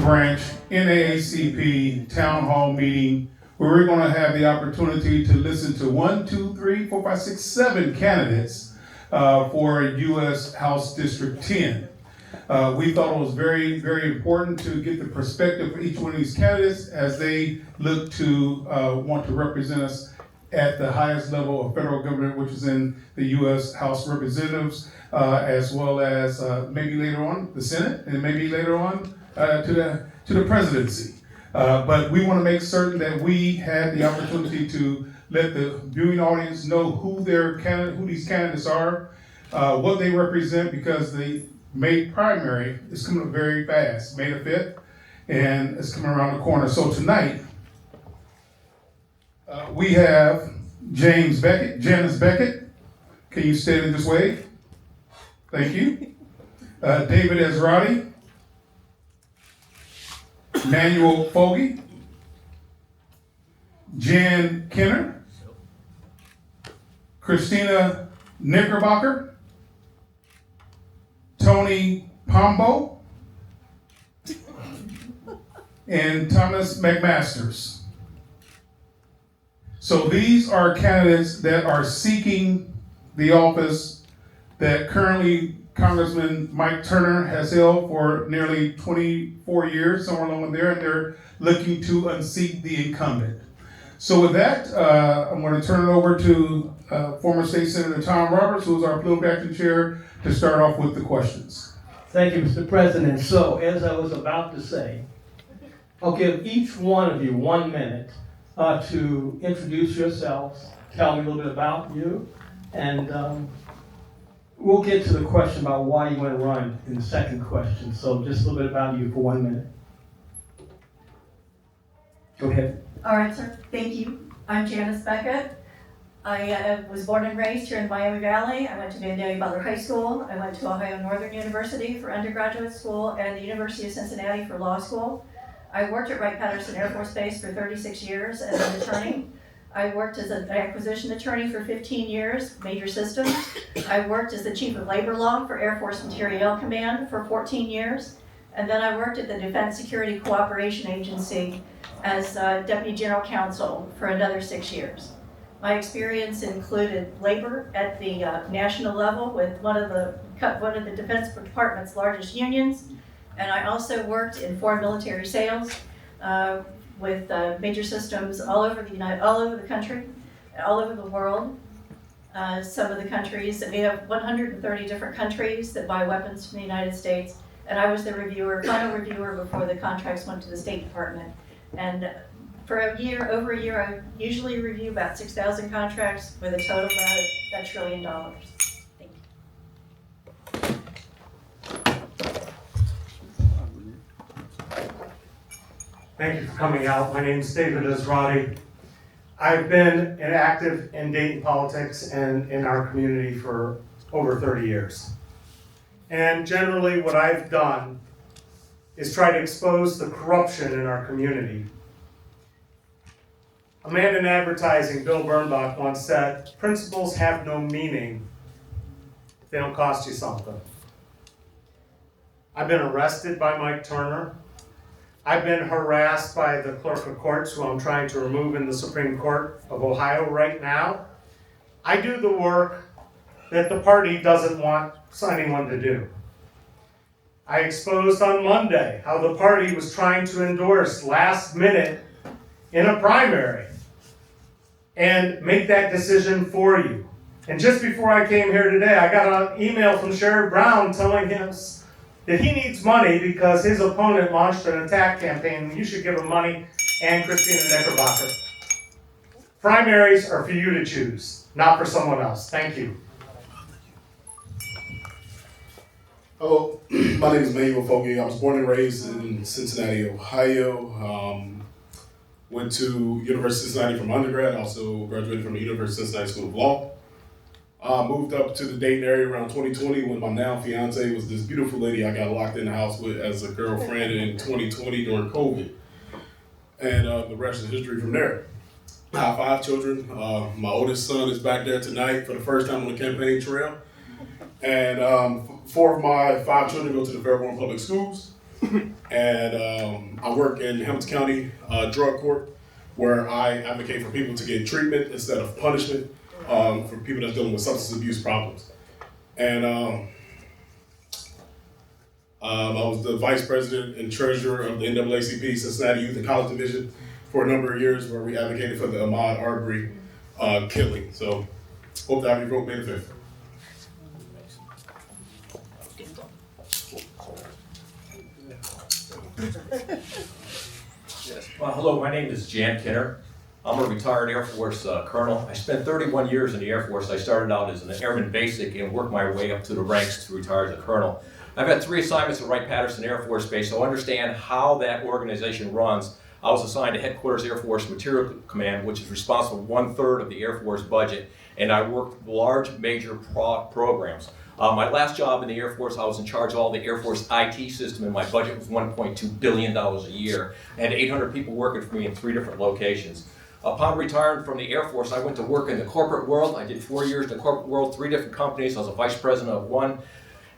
branch NAACP town hall meeting where we're going to have the opportunity to listen to 7 candidates for U.S. House District 10. We thought it was very, very important to get the perspective of each one of these candidates as they look to want to represent us at the highest level of federal government, which is in the U.S. House of Representatives, as well as maybe later on the Senate, and maybe later on to the presidency. But we want to make certain that we had the opportunity to let the viewing audience know who these candidates are, what they represent, because the May primary is coming up very fast, May the 5th, and it's coming around the corner. So tonight, we have Janice Beckett. Can you stand in this way? Thank you. David Esrati. Manuel Foggie. Jan Kenner. Kristina Knickerbocker. Tony Pombo. And Thomas McMasters. So these are candidates that are seeking the office that currently Congressman Mike Turner has held for nearly 24 years, somewhere along there, and they're looking to unseat the incumbent. So with that, I'm going to turn it over to former State Senator Tom Roberts, who is our political action chair, to start off with the questions. Thank you, Mr. President. So, as I was about to say, I'll give each one of you 1 minute to introduce yourselves, tell me a little bit about you, and we'll get to the question about why you want to run in the second question. So just a little bit about you for 1 minute. Go ahead. All right, sir. Thank you. I'm Janice Beckett. I was born and raised here in Miami Valley. I went to Vandalia Butler High School. I went to Ohio Northern University for undergraduate school and the University of Cincinnati for law school. I worked at Wright-Patterson Air Force Base for 36 years as an attorney. I worked as an acquisition attorney for 15 years, major systems. I worked as the chief of labor law for Air Force Materiel Command for 14 years. And then I worked at the Defense Security Cooperation Agency as deputy general counsel for another 6 years. My experience included labor at the national level with one of the Defense Department's largest unions. And I also worked in foreign military sales with major systems all over the country, all over the world. Some of the countries, we have 130 different countries that buy weapons from the United States. And I was the final reviewer before the contracts went to the State Department. And for over a year, I usually review about 6,000 contracts with a total value of $1 trillion. Thank you. Thank you for coming out. My name is David Esrati. I've been active in Dayton politics and in our community for over 30 years. And generally what I've done is try to expose the corruption in our community. A man in advertising, Bill Bernbach, once said, "Principles have no meaning if they don't cost you something." I've been arrested by Mike Turner. I've been harassed by the clerk of courts, who I'm trying to remove in the Supreme Court of Ohio right now. I do the work that the party doesn't want anyone to do. I exposed on Monday how the party was trying to endorse last minute in a primary and make that decision for you. And just before I came here today, I got an email from Sherrod Brown telling us that he needs money because his opponent launched an attack campaign, and you should give him money, and Kristina Knickerbocker. Primaries are for you to choose, not for someone else. Thank you. Hello, my name is Manuel Foggie. I was born and raised in Cincinnati, Ohio. Went to University of Cincinnati from undergrad, also graduated from the University of Cincinnati School of Law. Moved up to the Dayton area around 2020 when my now fiance was this beautiful lady I got locked in the house with as a girlfriend in 2020 during COVID. And the rest is history from there. I have 5 children. My oldest son is back there tonight for the first time on the campaign trail. And 4 of my 5 children go to the Fairborn Public Schools. And I work in Hamilton County Drug Court, where I advocate for people to get treatment instead of punishment for people that's dealing with substance abuse problems. And I was the vice president and treasurer of the NAACP Cincinnati Youth and College Division for a number of years, where we advocated for the Ahmaud Arbery killing. So hope to have you vote May the 5th. Well, hello, my name is Jan Kinner. I'm a retired Air Force colonel. I spent 31 years in the Air Force. I started out as an airman basic and worked my way up to the ranks to retire as a colonel. I've had 3 assignments at Wright-Patterson Air Force Base, so I understand how that organization runs. I was assigned to Headquarters Air Force Material Command, which is responsible for 1/3 of the Air Force budget, and I worked large major programs. My last job in the Air Force, I was in charge of all the Air Force IT system, and my budget was $1.2 billion a year. I had 800 people working for me in 3 different locations. Upon retiring from the Air Force, I went to work in the corporate world. I did 4 years in the corporate world, 3 different companies. I was a vice president of one.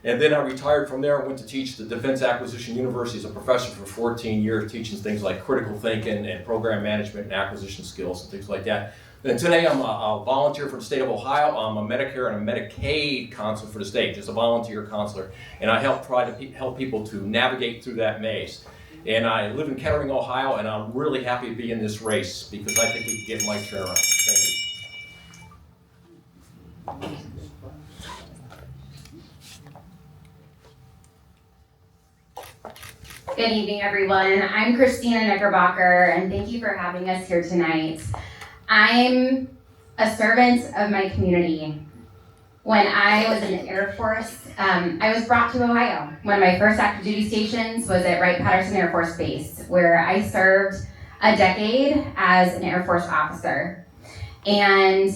And then I retired from there and went to teach the Defense Acquisition University as a professor for 14 years, teaching things like critical thinking and program management and acquisition skills and things like that. And today I'm a volunteer for the state of Ohio. I'm a Medicare and a Medicaid counselor for the state, just a volunteer counselor. And I try to help people to navigate through that maze. And I live in Kettering, Ohio, and I'm really happy to be in this race because I think we can get Mike Turner. Thank you. Good evening, everyone. I'm Kristina Knickerbocker, and thank you for having us here tonight. I'm a servant of my community. When I was in the Air Force, I was brought to Ohio. One of my first active duty stations was at Wright-Patterson Air Force Base, where I served a decade as an Air Force officer. And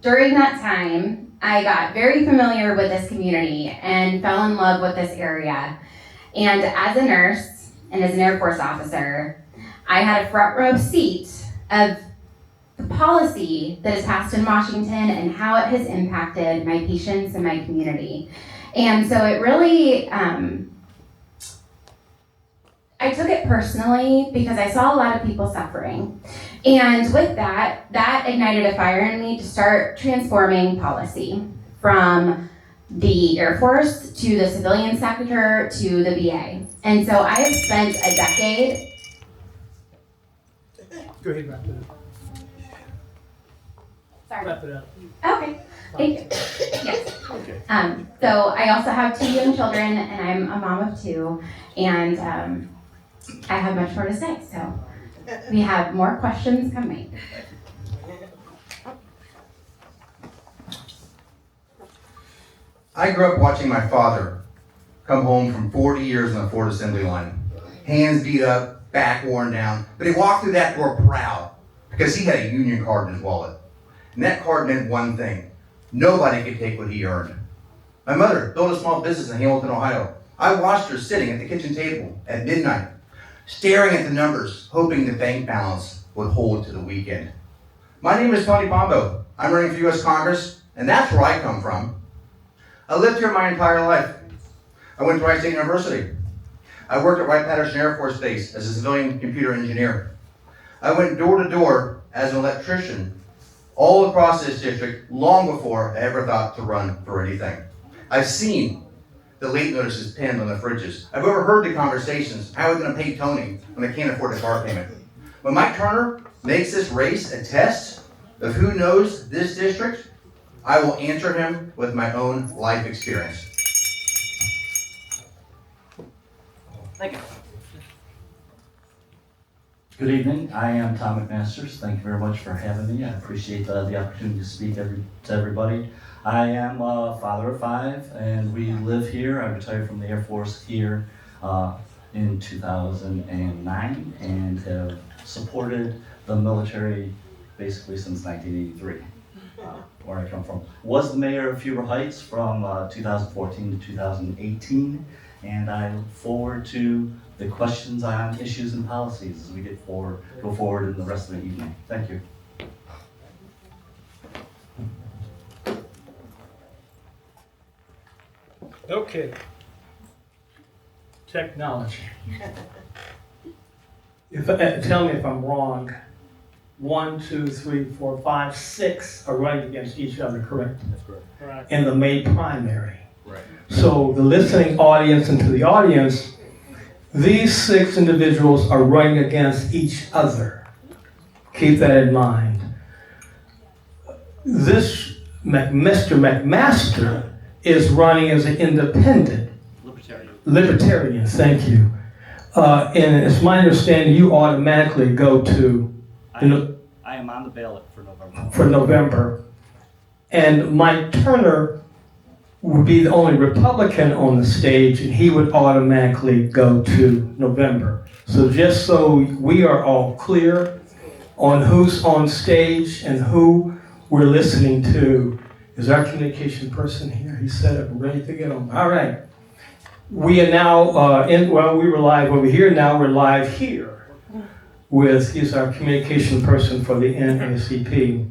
during that time, I got very familiar with this community and fell in love with this area. And as a nurse and as an Air Force officer, I had a front row seat of the policy that is passed in Washington and how it has impacted my patients and my community. And so it really, I took it personally because I saw a lot of people suffering. And with that, that ignited a fire in me to start transforming policy from the Air Force to the civilian sector to the VA. And so I have spent a decade. Go ahead, wrap it up. Sorry. Wrap it up. Okay, thank you. Yes. So I also have 2 young children, and I'm a mom of 2, and I have much more to say. So we have more questions coming. I grew up watching my father come home from 40 years on the Ford assembly line. Hands beat up, back worn down, but he walked through that door proud because he had a union card in his wallet. And that card meant one thing: nobody could take what he earned. My mother built a small business in Hamilton, Ohio. I watched her sitting at the kitchen table at midnight, staring at the numbers, hoping the bank balance would hold to the weekend. My name is Pombo. I'm running for U.S. Congress, and that's where I come from. I lived here my entire life. I went to Wright State University. I worked at Wright-Patterson Air Force Base as a civilian computer engineer. I went door to door as an electrician all across this district long before I ever thought to run for anything. I've seen the late notices pinned on the fridges. I've overheard the conversations. How are we going to pay Tony when I can't afford a car payment? When Mike Turner makes this race a test of who knows this district, I will answer him with my own life experience. Good evening. I am Tom McMasters. Thank you very much for having me. I appreciate the opportunity to speak to everybody. I am a father of 5, and we live here. I retired from the Air Force here in 2009 and have supported the military basically since 1983. Where I come from. Was the mayor of Huber Heights from 2014 to 2018, and I look forward to the questions on issues and policies as we go forward in the rest of the evening. Thank you. Okay. Technology. Tell me if I'm wrong. 1, 2, 3, 4, 5, 6 are running against each other, correct? That's correct. Correct. In the May primary. Right. So the listening audience and to the audience, these 6 individuals are running against each other. Keep that in mind. This Mr. McMaster is running as an independent. Libertarian, thank you. And it's my understanding you automatically go to I am on the ballot for November. And Mike Turner would be the only Republican on the stage, and he would automatically go to November. So just so we are all clear on who's on stage and who we're listening to, is our communication person here? He's set up and ready to go. All right. We are now we were live over here. Now we're live here he's our communication person for the NAACP.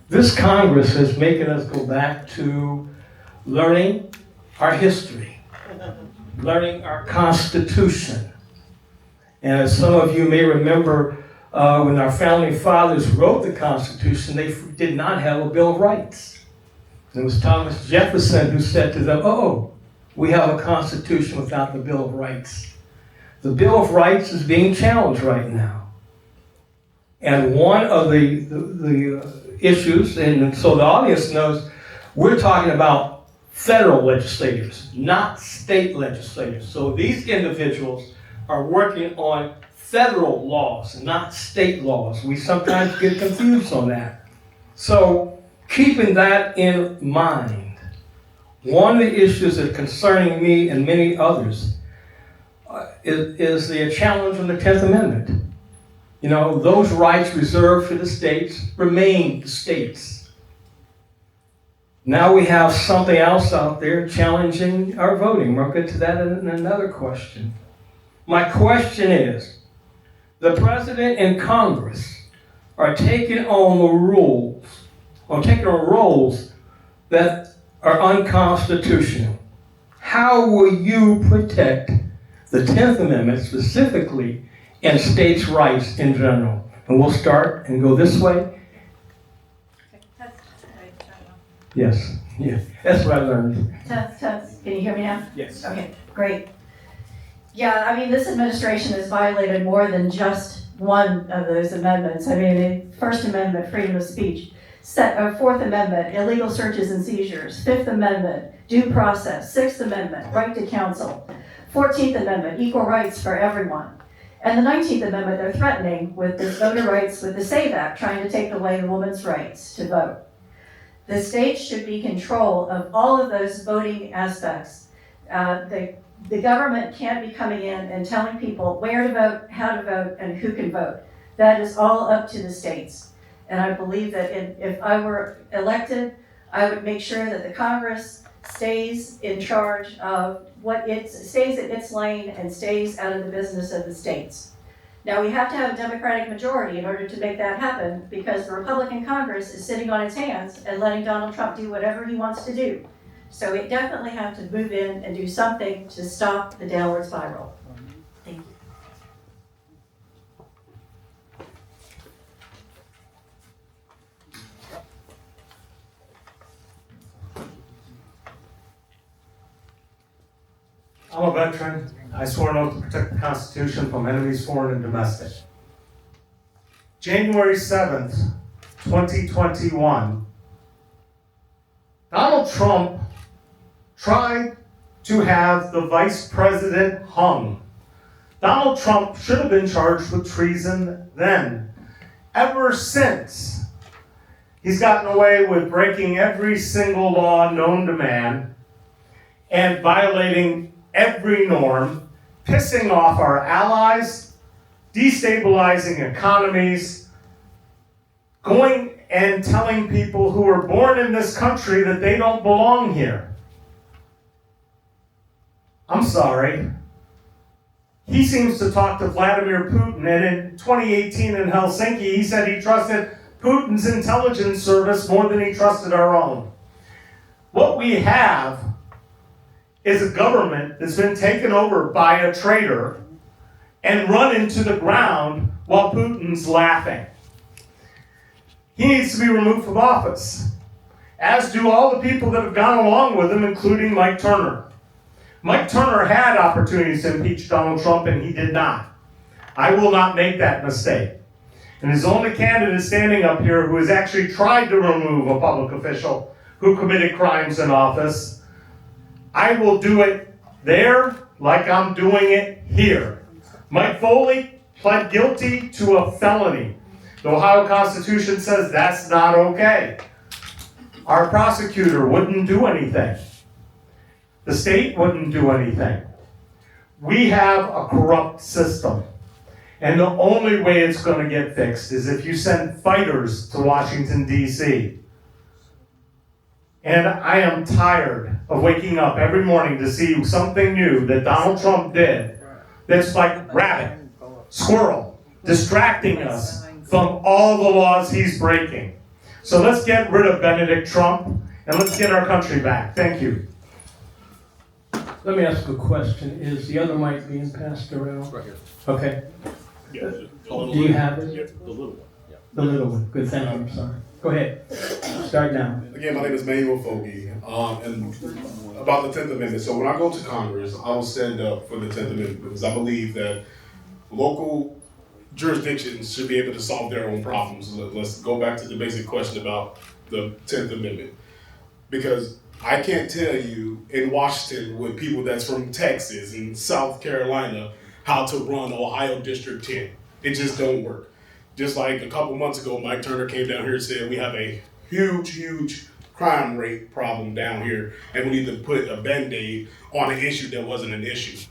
This Congress is making us go back to learning our history, learning our Constitution. And as some of you may remember, when our founding fathers wrote the Constitution, they did not have a Bill of Rights. It was Thomas Jefferson who said to them, "Oh, we have a Constitution without the Bill of Rights." The Bill of Rights is being challenged right now. And one of the issues, and so the audience knows, we're talking about federal legislators, not state legislators. So these individuals are working on federal laws, not state laws. We sometimes get confused on that. So keeping that in mind, one of the issues that concerning me and many others is the challenge on the 10th Amendment. You know, those rights reserved for the states remain the states. Now we have something else out there challenging our voting. We'll get to that in another question. My question is, the President and Congress are taking on the rules, or taking on roles that are unconstitutional. How will you protect the 10th Amendment specifically and states' rights in general? And we'll start and go this way. Yes, yeah, that's what I learned. Test. Can you hear me now? Yes. Okay, great. Yeah, I mean, this administration has violated more than just one of those amendments. I mean, the First Amendment, freedom of speech. Fourth Amendment, illegal searches and seizures. Fifth Amendment, due process. Sixth Amendment, right to counsel. 14th Amendment, equal rights for everyone. And the 19th Amendment, they're threatening with the voter rights, with the SAVE Act, trying to take away the woman's rights to vote. The states should be in control of all of those voting aspects. The government can't be coming in and telling people where to vote, how to vote, and who can vote. That is all up to the states. And I believe that if I were elected, I would make sure that the Congress stays in charge of stays in its lane and stays out of the business of the states. Now, we have to have a Democratic majority in order to make that happen, because the Republican Congress is sitting on its hands and letting Donald Trump do whatever he wants to do. So we definitely have to move in and do something to stop the downward spiral. Thank you. I'm a veteran. I swore an oath to protect the Constitution from enemies, foreign and domestic. January 7th, 2021, Donald Trump tried to have the vice president hung. Donald Trump should have been charged with treason then. Ever since, he's gotten away with breaking every single law known to man and violating every norm, pissing off our allies, destabilizing economies, going and telling people who were born in this country that they don't belong here. I'm sorry. He seems to talk to Vladimir Putin, and in 2018 in Helsinki, he said he trusted Putin's intelligence service more than he trusted our own. What we have is a government that's been taken over by a traitor and run into the ground while Putin's laughing. He needs to be removed from office, as do all the people that have gone along with him, including Mike Turner. Mike Turner had opportunities to impeach Donald Trump, and he did not. I will not make that mistake. And his only candidate standing up here who has actually tried to remove a public official who committed crimes in office, I will do it there like I'm doing it here. Mike Foley pled guilty to a felony. The Ohio Constitution says that's not okay. Our prosecutor wouldn't do anything. The state wouldn't do anything. We have a corrupt system. And the only way it's going to get fixed is if you send fighters to Washington, D.C. And I am tired of waking up every morning to see something new that Donald Trump did that's like rabbit, squirrel, distracting us from all the laws he's breaking. So let's get rid of Benedict Trump and let's get our country back. Thank you. Let me ask a question. Is the other mic being passed around? Right here. Okay. Yeah, Do you have it? yeah, the little one. Yeah. The little one. Good, thank you. I'm sorry. Go ahead. Start now. Again, my name is Manuel Foggie, and about the 10th Amendment. So when I go to Congress, I will stand up for the 10th Amendment because I believe that local jurisdictions should be able to solve their own problems. Let's go back to the basic question about the 10th Amendment. Because I can't tell you in Washington with people that's from Texas and South Carolina how to run Ohio District 10. It just don't work. Just like a couple months ago, Mike Turner came down here and said we have a huge crime rate problem down here and we need to put a Band-Aid on an issue that wasn't an issue.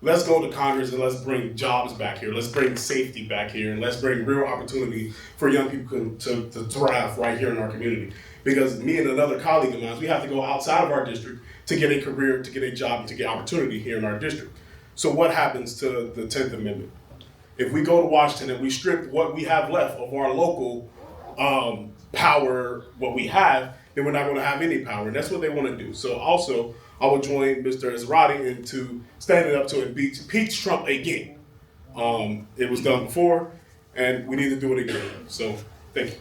Let's go to Congress and let's bring jobs back here. Let's bring safety back here and let's bring real opportunity for young people to thrive right here in our community. Because me and another colleague of mine, we have to go outside of our district to get a career, to get a job, and to get opportunity here in our district. So what happens to the 10th Amendment? If we go to Washington and we strip what we have left of our local power, what we have, then we're not going to have any power. And that's what they want to do. So also, I will join Mr. Esrati into standing up to impeach Trump again. It was done before, and we need to do it again. So, thank you.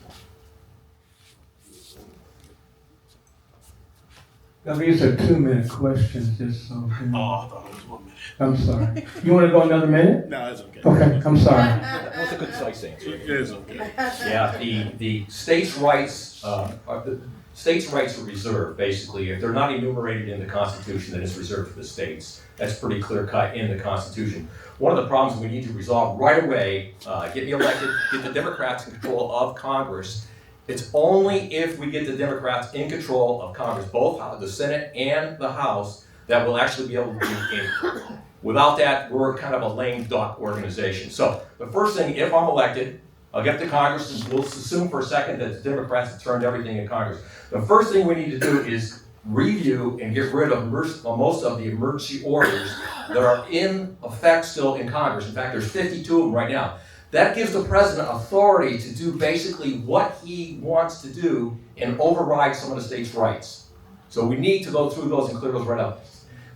Now, these are 2-minute questions, just so. You know. I thought it was 1 minute. I'm sorry. You want to go another minute? No, it's okay. Okay, I'm sorry. That's a concise answer. It is okay. Yeah, the states' rights, the states' rights are reserved, basically. If they're not enumerated in the Constitution, then it's reserved for the states. That's pretty clear cut in the Constitution. One of the problems we need to resolve right away, get me elected, get the Democrats in control of Congress. It's only if we get the Democrats in control of Congress, both the Senate and the House, that we'll actually be able to do anything. Without that, we're kind of a lame duck organization. So the first thing, if I'm elected, I'll get to Congress, and we'll assume for a second that the Democrats have turned everything in Congress. The first thing we need to do is review and get rid of most of the emergency orders that are in effect still in Congress. In fact, there's 52 of them right now. That gives the president authority to do basically what he wants to do and override some of the states' rights. So we need to go through those and clear those right up.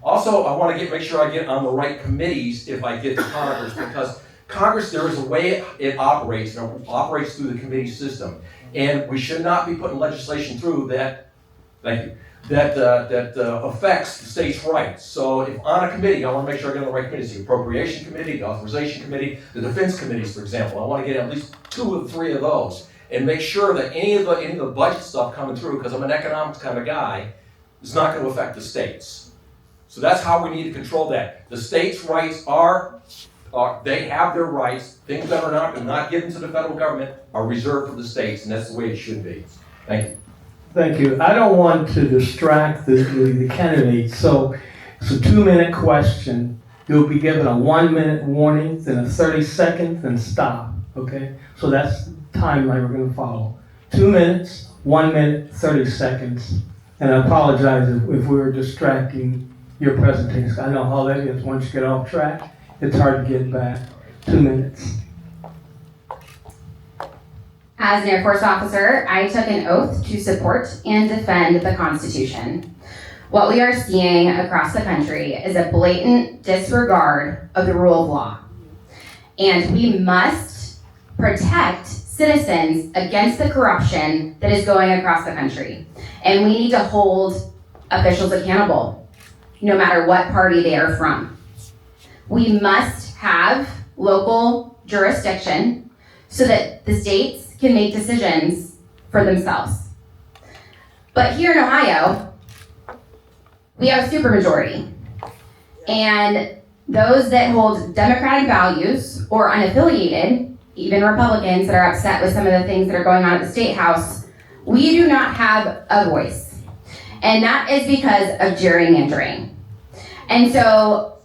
Also, I want to make sure I get on the right committees if I get to Congress, because Congress, there is a way it operates, and it operates through the committee system. And we should not be putting legislation through that, that affects the states' rights. So if on a committee, I want to make sure I get on the right committees, the Appropriation Committee, the Authorization Committee, the Defense Committees, for example. I want to get at least 2 or 3 of those and make sure that any of the budget stuff coming through, because I'm an economics kind of guy, is not going to affect the states. So that's how we need to control that. The states' rights they have their rights. Things that are not given to the federal government are reserved for the states, and that's the way it should be. Thank you. Thank you. I don't want to distract the candidates, so it's a 2-minute question. You'll be given a 1-minute warning, then a 30-second, then stop, okay? So that's the timeline we're going to follow. 2 minutes, 1 minute, 30 seconds. And I apologize if we were distracting your presentation. I know how that is. Once you get off track, it's hard to get back. 2 minutes. As an Air Force officer, I took an oath to support and defend the Constitution. what we are seeing across the country is a blatant disregard of the rule of law. And we must protect citizens against the corruption that is going across the country. And we need to hold officials accountable, no matter what party they are from. We must have local jurisdiction so that the states can make decisions for themselves. But here in Ohio, we have a supermajority. And those that hold Democratic values or unaffiliated, even Republicans that are upset with some of the things that are going on at the State House, we do not have a voice. And that is because of gerrymandering. And so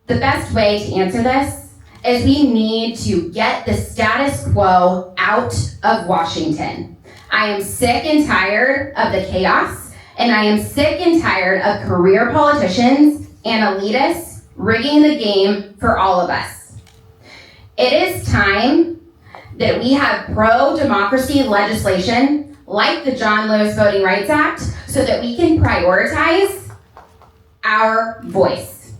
the best way to answer this is we need to get the status quo out of Washington. I am sick and tired of the chaos, and I am sick and tired of career politicians and elitists rigging the game for all of us. It is time that we have pro-democracy legislation like the John Lewis Voting Rights Act so that we can prioritize our voice.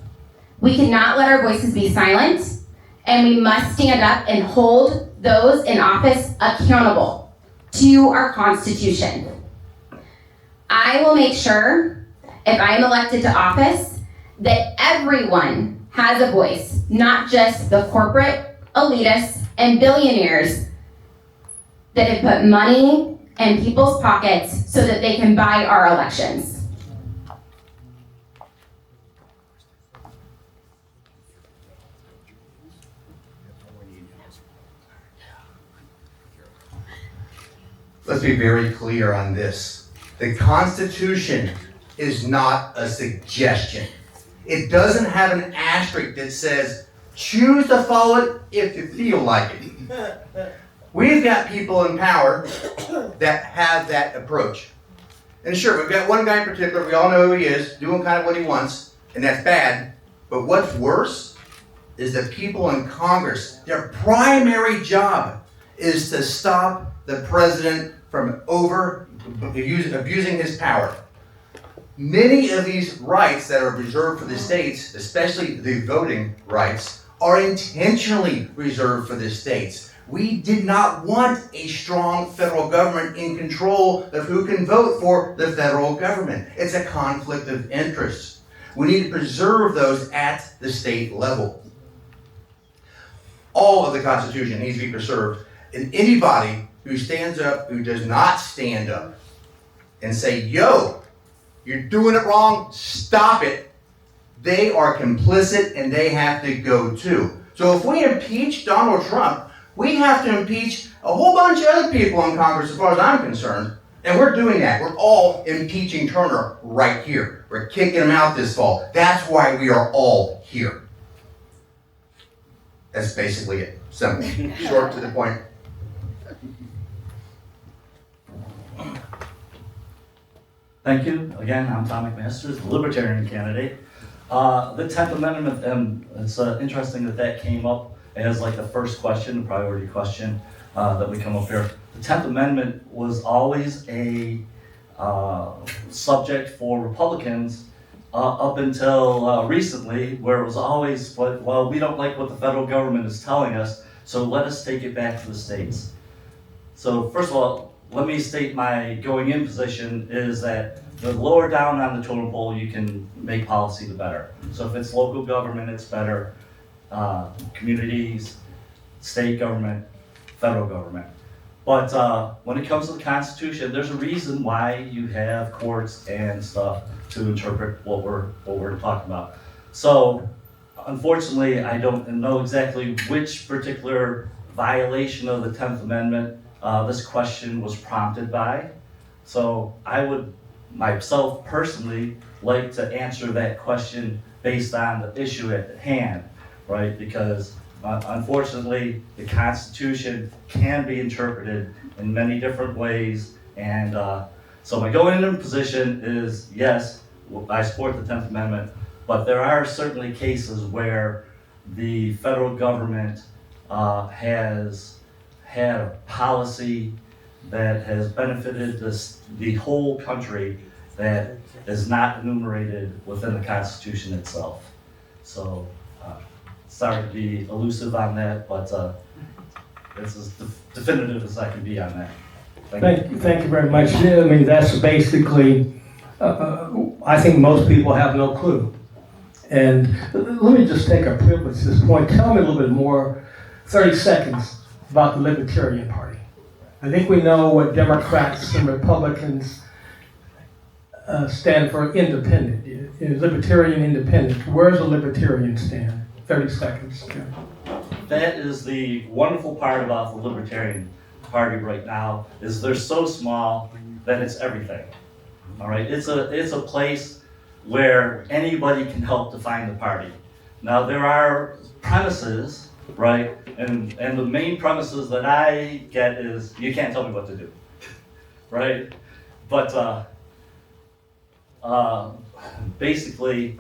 We cannot let our voices be silent, and we must stand up and hold those in office accountable to our Constitution. I will make sure, if I am elected to office, that everyone has a voice, not just the corporate elitists and billionaires that have put money in people's pockets so that they can buy our elections. Let's be very clear on this. The Constitution is not a suggestion. It doesn't have an asterisk that says, choose to follow it if you feel like it. We've got people in power that have that approach. And sure, we've got one guy in particular, we all know who he is, doing kind of what he wants, and that's bad. But what's worse is the people in Congress, their primary job is to stop the president from abusing his power. Many of these rights that are reserved for the states, especially the voting rights, are intentionally reserved for the states. We did not want a strong federal government in control of who can vote for the federal government. It's a conflict of interest. We need to preserve those at the state level. All of the Constitution needs to be preserved, and anybody who stands up, who does not stand up and say, yo, you're doing it wrong, stop it, they are complicit and they have to go too. So if we impeach Donald Trump, we have to impeach a whole bunch of other people in Congress as far as I'm concerned. And we're doing that. We're all impeaching Turner right here. We're kicking him out this fall. That's why we are all here. That's basically it. Simple. Short to the point. Thank you. Again, I'm Tom McMasters, the Libertarian candidate. The 10th Amendment, it's interesting that came up as like the first question, the priority question that we come up here. The 10th Amendment was always a subject for Republicans up until recently, where it was always, well, we don't like what the federal government is telling us, so let us take it back to the states. So first of all, let me state my going in position is that the lower down on the totem pole you can make policy, the better. So if it's local government, it's better. Communities, state government, federal government. But when it comes to the Constitution, there's a reason why you have courts and stuff to interpret what we're talking about. So unfortunately, I don't know exactly which particular violation of the 10th Amendment this question was prompted by. So I would myself personally like to answer that question based on the issue at hand, right? Because unfortunately, the Constitution can be interpreted in many different ways. And so my going in position is, yes, I support the 10th Amendment, but there are certainly cases where the federal government has had a policy that has benefited the whole country, that is not enumerated within the Constitution itself. So, sorry to be elusive on that, but it's as definitive as I can be on that. Thank you very much. I mean, that's basically, I think most people have no clue. And let me just take a privilege at this point. Tell me a little bit more, 30 seconds, about the Libertarian Party. I think we know what Democrats and Republicans stand for. Independent. Libertarian independent. Where does a Libertarian stand? 30 seconds. That is the wonderful part about the Libertarian Party right now, is they're so small that it's everything. All right, it's a place where anybody can help define the party. Now there are premises, right? And the main premises that I get is you can't tell me what to do, right? But basically,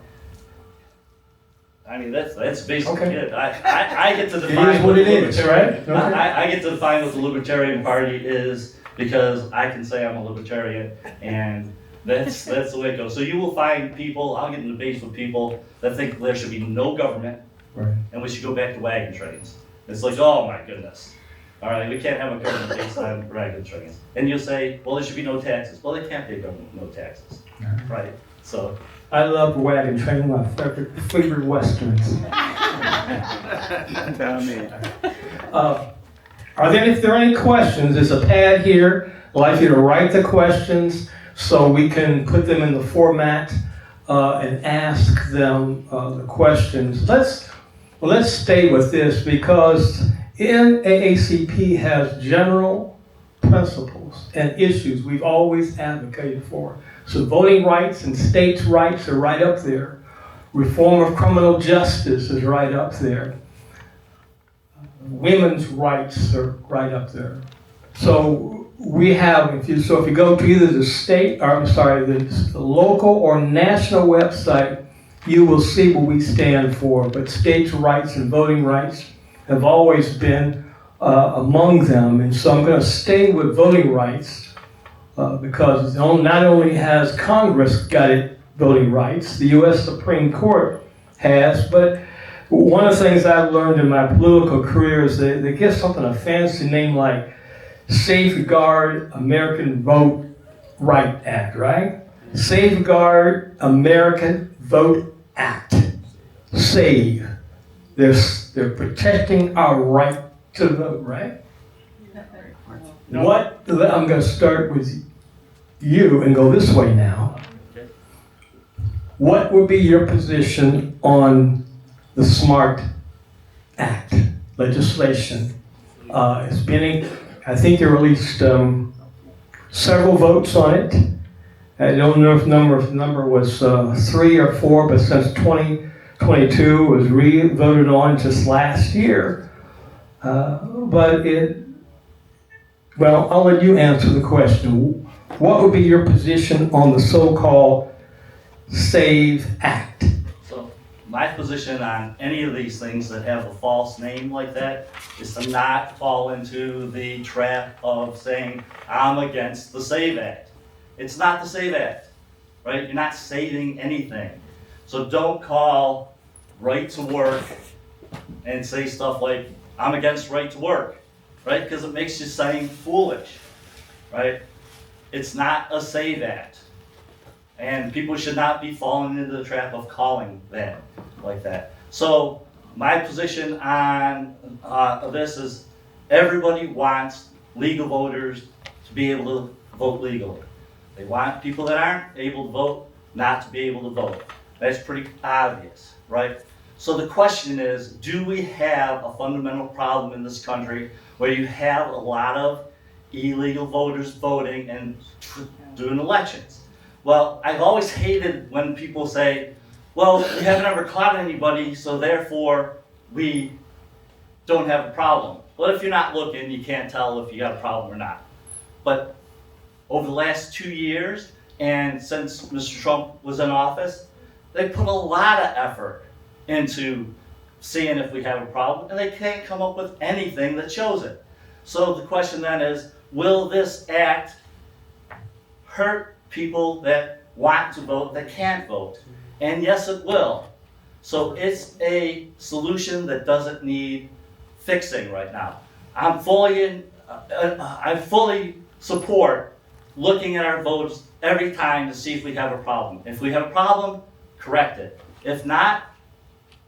I mean that's basically it. I get to define what it the is, right? Okay. I get to define what the Libertarian Party is because I can say I'm a Libertarian, and that's the way it goes. So you will find people, I'll get in debates with people that think there should be no government, Right. and we should go back to wagon trains. It's like, oh my goodness. All right, we can't have a government based on wagon trains. And you'll say, well, there should be no taxes. Well, there can't be a government with no taxes, right? So. I love wagon train, my favorite westerns. If there are any questions, there's a pad here. I'd like you to write the questions so we can put them in the format and ask them the questions. Let's stay with this because NAACP has general principles and issues we've always advocated for. So voting rights and states' rights are right up there. Reform of criminal justice is right up there. Women's rights are right up there. So we have, if you go to either the local or national website, you will see what we stand for. But states' rights and voting rights have always been among them. And so I'm going to stay with voting rights because not only has Congress got it voting rights, the U.S. Supreme Court has, but one of the things I've learned in my political career is they give something a fancy name like Safeguard American Vote Right Act, right? Safeguard American Vote Act. SAVE. They're protecting our right to vote, right? I'm going to start with you and go this way now. What would be your position on the SMART Act legislation? It's been, I think there were at least several votes on it. I don't know if the number was 3 or 4, but since 2022 it was re-voted on just last year. I'll let you answer the question. What would be your position on the so-called SAVE Act? So my position on any of these things that have a false name like that is to not fall into the trap of saying, I'm against the SAVE Act. It's not the SAVE Act, right? You're not saving anything. So don't call right to work and say stuff like, I'm against right to work, right? Because it makes you sound foolish, right? It's not a SAVE Act. And people should not be falling into the trap of calling that like that. So my position on this is everybody wants legal voters to be able to vote legally. They want people that aren't able to vote not to be able to vote. That's pretty obvious, right? So the question is, do we have a fundamental problem in this country where you have a lot of illegal voters voting and doing elections? Well, I've always hated when people say, well, we haven't ever caught anybody, so therefore we don't have a problem. Well, if you're not looking, you can't tell if you got a problem or not. But over the last 2 years, and since Mr. Trump was in office, they put a lot of effort into seeing if we have a problem, and they can't come up with anything that shows it. So the question then is, will this act hurt people that want to vote that can't vote. And yes, it will. So it's a solution that doesn't need fixing right now. I fully support looking at our votes every time to see if we have a problem. If we have a problem, correct it. If not,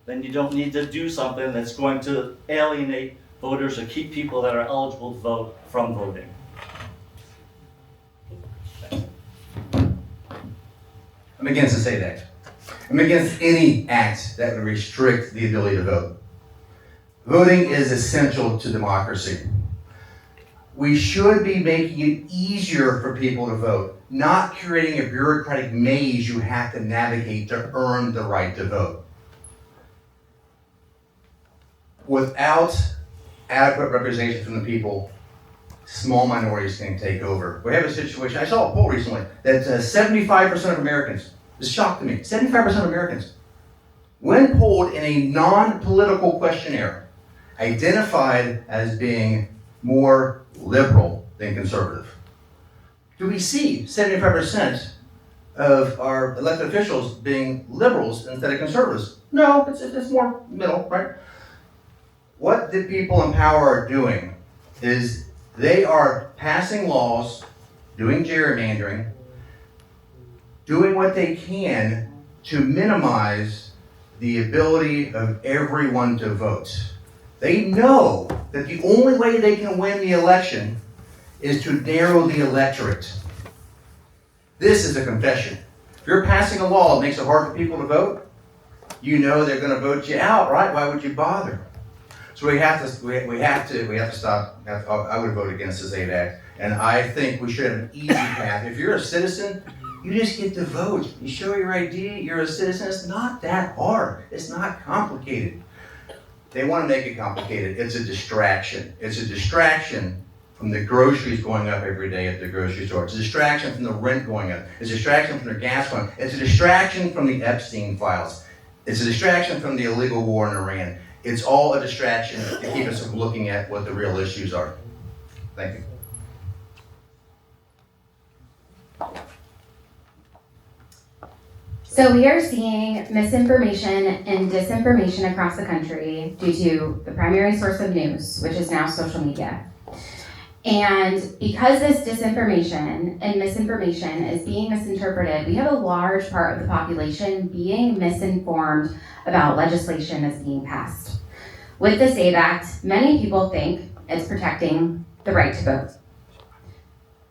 then you don't need to do something that's going to alienate voters or keep people that are eligible to vote from voting. I'm against the SAVE Act. I'm against any act that would restrict the ability to vote. Voting is essential to democracy. We should be making it easier for people to vote, not creating a bureaucratic maze you have to navigate to earn the right to vote. Without adequate representation from the people, small minorities can take over. We have a situation, I saw a poll recently, that 75% of Americans, this shocked me, 75% of Americans, when polled in a non-political questionnaire, identified as being more liberal than conservative. Do we see 75% of our elected officials being liberals instead of conservatives? No, it's more middle, right? What the people in power are doing is they are passing laws, doing gerrymandering, doing what they can to minimize the ability of everyone to vote. They know that the only way they can win the election is to narrow the electorate. This is a confession. If you're passing a law that makes it hard for people to vote, you know they're going to vote you out, right? Why would you bother? So we have to stop. I would vote against the SAVE Act, and I think we should have an easy path. If you're a citizen, you just get to vote. You show your ID, you're a citizen. It's not that hard. It's not complicated. They want to make it complicated. It's a distraction. It's a distraction from the groceries going up every day at the grocery store. It's a distraction from the rent going up. It's a distraction from the gas going up. It's a distraction from the Epstein files. It's a distraction from the illegal war in Iran. It's all a distraction to keep us from looking at what the real issues are. Thank you. So we are seeing misinformation and disinformation across the country due to the primary source of news, which is now social media. And because this disinformation and misinformation is being misinterpreted, we have a large part of the population being misinformed about legislation that's being passed. With the SAVE Act, many people think it's protecting the right to vote.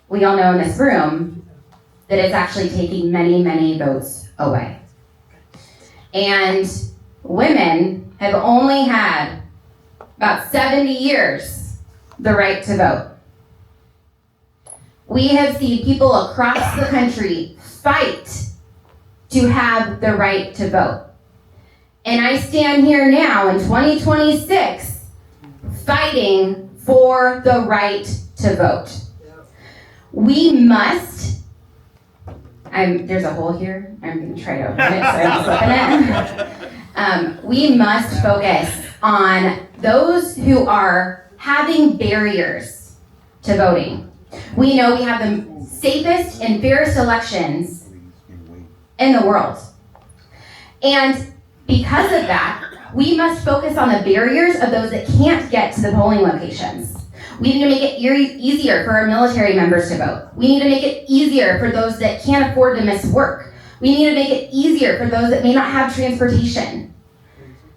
We all know in this room that it's actually taking many, many votes away. And women have only had about 70 years the right to vote. We have seen people across the country fight to have the right to vote. And I stand here now in 2026 fighting for the right to vote. We must, there's a hole here, I'm going to try to open it so I don't slip in it. We must focus on those who are having barriers to voting. We know we have the safest and fairest elections in the world. And because of that, we must focus on the barriers of those that can't get to the polling locations. We need to make it easier for our military members to vote. We need to make it easier for those that can't afford to miss work. We need to make it easier for those that may not have transportation.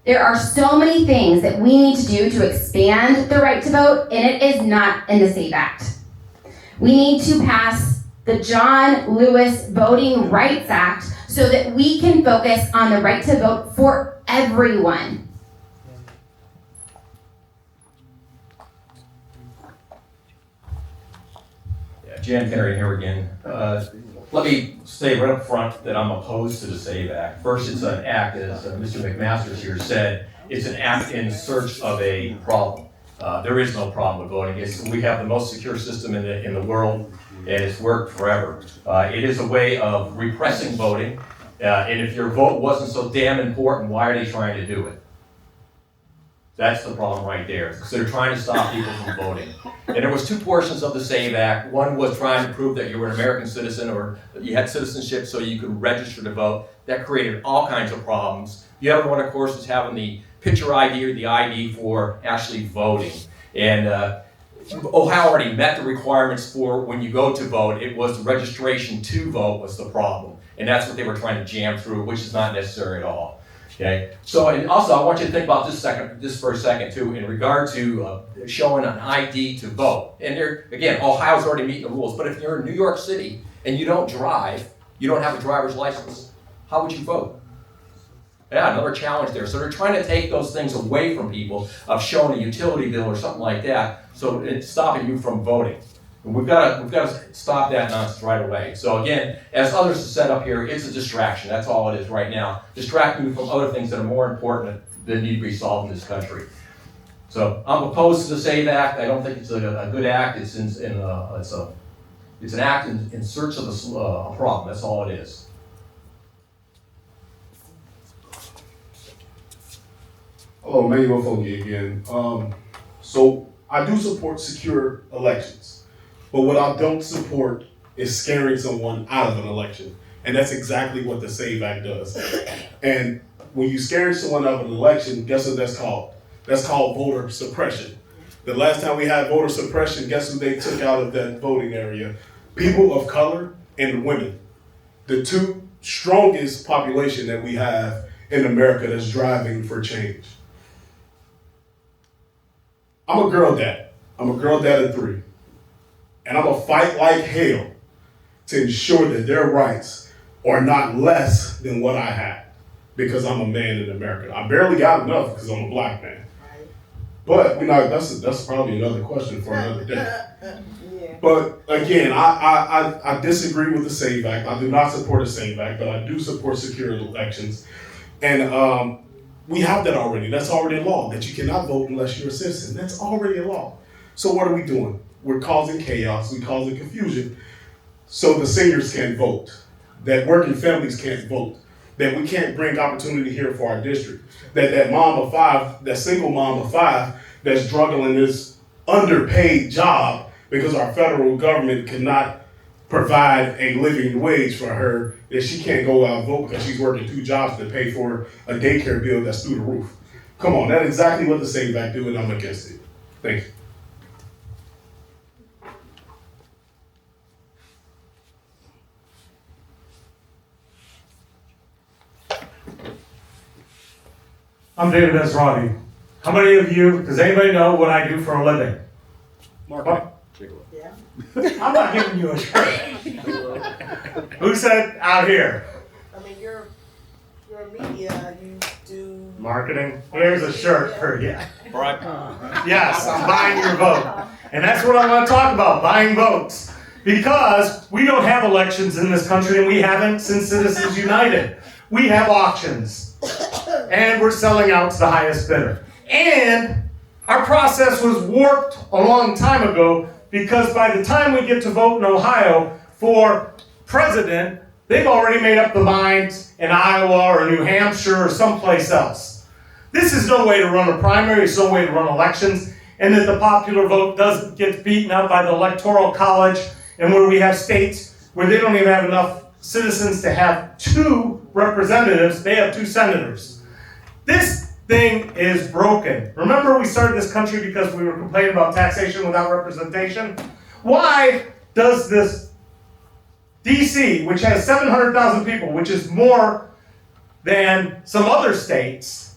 There are so many things that we need to do to expand the right to vote, and it is not in the SAVE Act. We need to pass the John Lewis Voting Rights Act so that we can focus on the right to vote for everyone. Jan Kennery here again. Let me say right up front that I'm opposed to the SAVE Act. First, it's an act, as Mr. McMasters here said, it's an act in search of a problem. There is no problem with voting. We have the most secure system in the world, and it's worked forever. It is a way of repressing voting, and if your vote wasn't so damn important, why are they trying to do it? That's the problem right there. So they're trying to stop people from voting. And there was two portions of the SAVE Act. One was trying to prove that you were an American citizen or that you had citizenship so you could register to vote. That created all kinds of problems. The other one, of course, was having the picture ID or the ID for actually voting. And Ohio already met the requirements for when you go to vote. It was the registration to vote was the problem. And that's what they were trying to jam through, which is not necessary at all. Okay. So, and also, I want you to think about this for a second too, in regard to showing an ID to vote. And there, again, Ohio's already meeting the rules. But if you're in New York City and you don't drive, you don't have a driver's license, how would you vote? Yeah, another challenge there. So they're trying to take those things away from people of showing a utility bill or something like that. So it's stopping you from voting. And we've got to stop that nonsense right away. So again, as others have said up here, it's a distraction. That's all it is right now. Distracting you from other things that are more important that need to be solved in this country. So I'm opposed to the SAVE Act. I don't think it's a good act. It's an act in search of a problem. That's all it is. Hello, Manuel Foggie again. So I do support secure elections. But what I don't support is scaring someone out of an election. And that's exactly what the SAVE Act does. And when you scare someone out of an election, guess what that's called? That's called voter suppression. The last time we had voter suppression, guess who they took out of that voting area? People of color and women. The two strongest population that we have in America that's driving for change. I'm a girl dad. I'm a girl dad of 3. And I'm gonna fight like hell to ensure that their rights are not less than what I had because I'm a man in America. I barely got enough because I'm a black man. But that's probably another question for another day. But again, I disagree with the SAVE Act. I do not support the SAVE Act, but I do support secure elections. And we have that already. That's already a law, that you cannot vote unless you're a citizen. That's already a law. So what are we doing? We're causing chaos, we're causing confusion, so the seniors can't vote, that working families can't vote, that we can't bring opportunity here for our district, that mom of 5, that single mom of 5 that's struggling this underpaid job because our federal government cannot provide a living wage for her, that she can't go out and vote because she's working 2 jobs to pay for a daycare bill that's through the roof. Come on, that's exactly what the SAVE Act do, and I'm against it. Thank you. I'm David Esrati. How many of you, does anybody know what I do for a living? Mark. Yeah. I'm not giving you a shirt. Who said out here? I mean, you're media, you do... Marketing. Here's a shirt for you. Yes, I'm buying your vote. And that's what I want to talk about, buying votes. Because we don't have elections in this country, and we haven't since Citizens United. We have auctions. And we're selling out to the highest bidder. And our process was warped a long time ago because by the time we get to vote in Ohio for president, they've already made up the minds in Iowa or New Hampshire or someplace else. This is no way to run a primary, it's no way to run elections, and that the popular vote doesn't get beaten up by the Electoral College, and where we have states where they don't even have enough citizens to have 2 representatives, they have 2 senators. This thing is broken. Remember, we started this country because we were complaining about taxation without representation? Why does this DC, which has 700,000 people, which is more than some other states,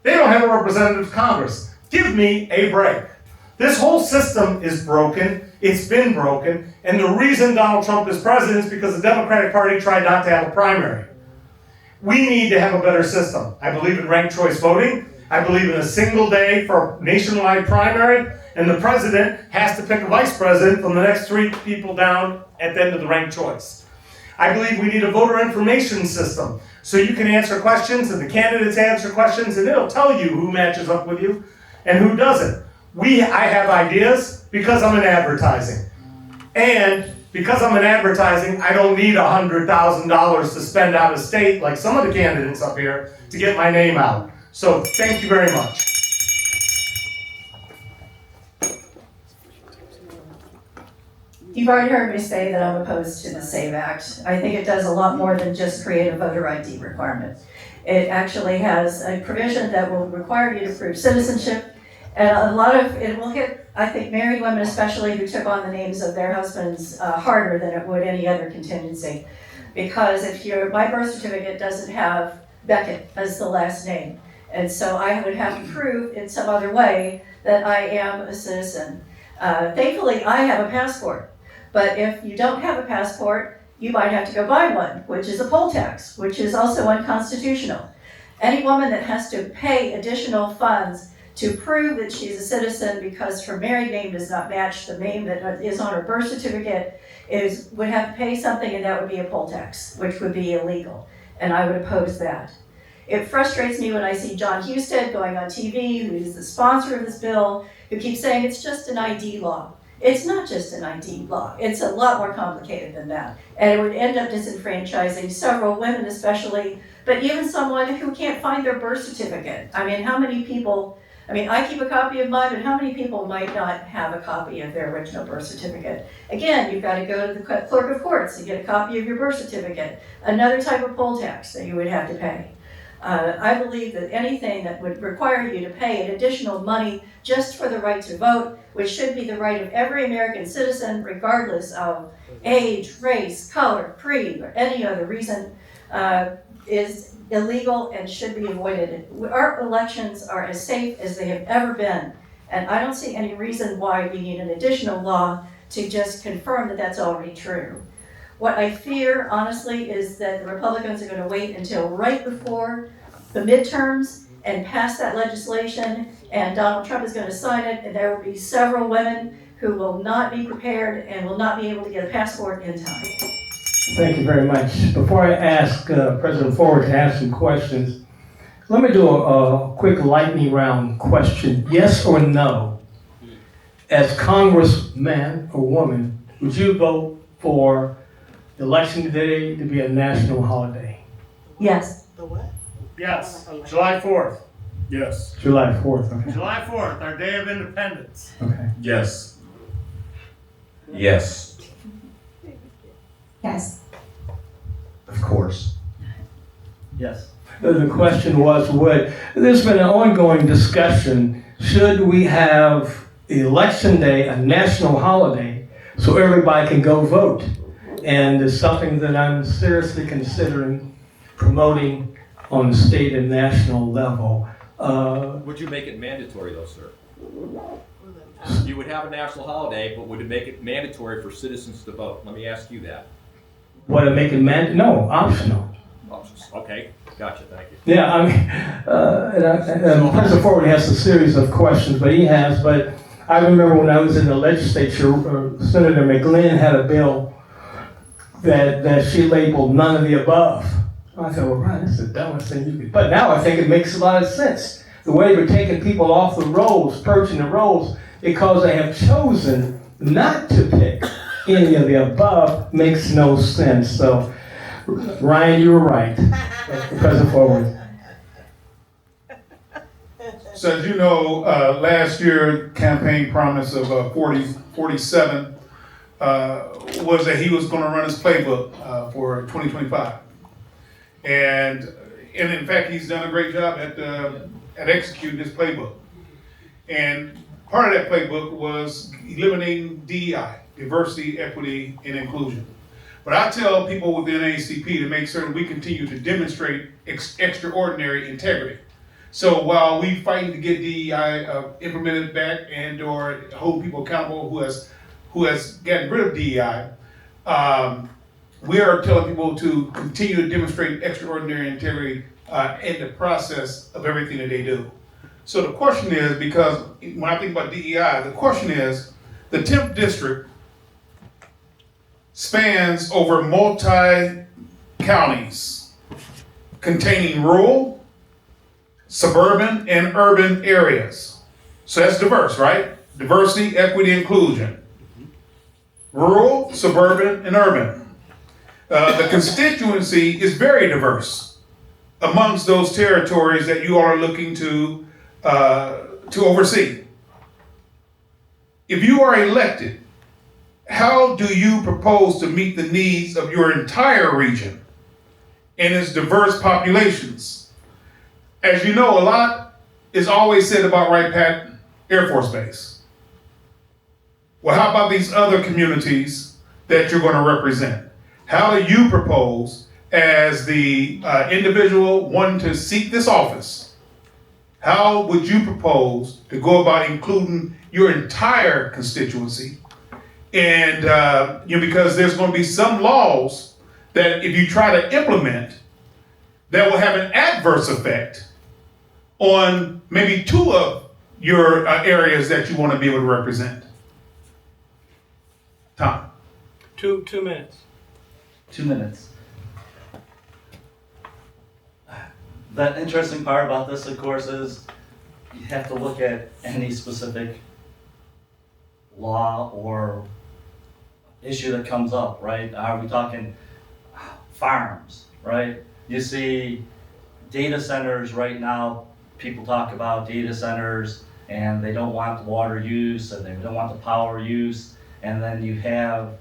they don't have a representative Congress? Give me a break. This whole system is broken. It's been broken. And the reason Donald Trump is president is because the Democratic Party tried not to have a primary. We need to have a better system. I believe in ranked choice voting. I believe in a single day for a nationwide primary. And the president has to pick a vice president from the next 3 people down at the end of the ranked choice. I believe we need a voter information system so you can answer questions and the candidates answer questions and it'll tell you who matches up with you and who doesn't. I have ideas because I'm in advertising. And because I'm in advertising, I don't need $100,000 to spend out of state like some of the candidates up here to get my name out. So thank you very much. You've already heard me say that I'm opposed to the SAVE Act. I think it does a lot more than just create a voter ID requirement. It actually has a provision that will require you to prove citizenship, and a lot of it will hit, I think, married women especially who took on the names of their husbands harder than it would any other contingency. Because if my birth certificate doesn't have Beckett as the last name, and so I would have to prove in some other way that I am a citizen. Thankfully, I have a passport, but if you don't have a passport, you might have to go buy one, which is a poll tax, which is also unconstitutional. Any woman that has to pay additional funds to prove that she's a citizen because her married name does not match the name that is on her birth certificate would have to pay something, and that would be a poll tax, which would be illegal, and I would oppose that. It frustrates me when I see John Husted going on TV, who is the sponsor of this bill, who keeps saying it's just an ID law. It's not just an ID law. It's a lot more complicated than that. And it would end up disenfranchising several women especially, but even someone who can't find their birth certificate. I mean, how many people, I keep a copy of mine, but how many people might not have a copy of their original birth certificate? Again, you've got to go to the clerk of courts to get a copy of your birth certificate. Another type of poll tax that you would have to pay. I believe that anything that would require you to pay an additional money just for the right to vote, which should be the right of every American citizen, regardless of age, race, color, creed, or any other reason, is illegal and should be avoided. Our elections are as safe as they have ever been, and I don't see any reason why we need an additional law to just confirm that that's already true. What I fear, honestly, is that the Republicans are going to wait until right before the midterms and pass that legislation, and Donald Trump is going to sign it, and there will be several women who will not be prepared and will not be able to get a passport in time. Thank you very much. Before I ask President Ford to ask some questions, let me do a quick lightning round question. Yes or no? As congressman or woman, would you vote for Election Day to be a national holiday? Yes. The what? Yes, July 4th. Yes. July 4th, okay. July 4th, our Day of Independence. Okay. Yes. Yes. Yes. Of course. Yes. The question was, there's been an ongoing discussion, should we have Election Day a national holiday so everybody can go vote? And it's something that I'm seriously considering promoting on the state and national level. Would you make it mandatory though, sir? You would have a national holiday, but would it make it mandatory for citizens to vote? Let me ask you that. Would it make it no, optional. Okay, gotcha, thank you. Yeah, and President Ford has a series of questions, but I remember when I was in the legislature, Senator McGlynn had a bill that she labeled none of the above. I thought, well, Ryan, that's the dumbest thing you could. But now I think it makes a lot of sense. The way we're taking people off the rolls, purging the rolls, because they have chosen not to pick any of the above makes no sense. So, Ryan, you were right. President Forward. So as you know, last year campaign promise of 47 was that he was going to run his playbook for 2025, and in fact he's done a great job at executing his playbook. And part of that playbook was eliminating DEI, diversity, equity, and inclusion. But I tell people within NAACP to make certain we continue to demonstrate extraordinary integrity. So while we fighting to get DEI implemented back and or hold people accountable who has gotten rid of DEI, we are telling people to continue to demonstrate extraordinary integrity in the process of everything that they do. So the question is, because when I think about DEI, the question is, the 10th district spans over multi-counties containing rural, suburban, and urban areas. So that's diverse, right? Diversity, equity, inclusion. Rural, suburban, and urban. The constituency is very diverse amongst those territories that you are looking to oversee. If you are elected, how do you propose to meet the needs of your entire region and its diverse populations? As you know, a lot is always said about Wright-Patt Air Force Base. Well, how about these other communities that you're going to represent? How do you propose, as the individual wanting to seek this office, how would you propose to go about including your entire constituency? And because there's going to be some laws that if you try to implement, that will have an adverse effect on maybe two of your areas that you want to be able to represent. Tom. 2 minutes. 2 minutes. The interesting part about this, of course, is you have to look at any specific law or issue that comes up, right? Are we talking farms, right? You see data centers right now, people talk about data centers and they don't want the water use and they don't want the power use. And then you have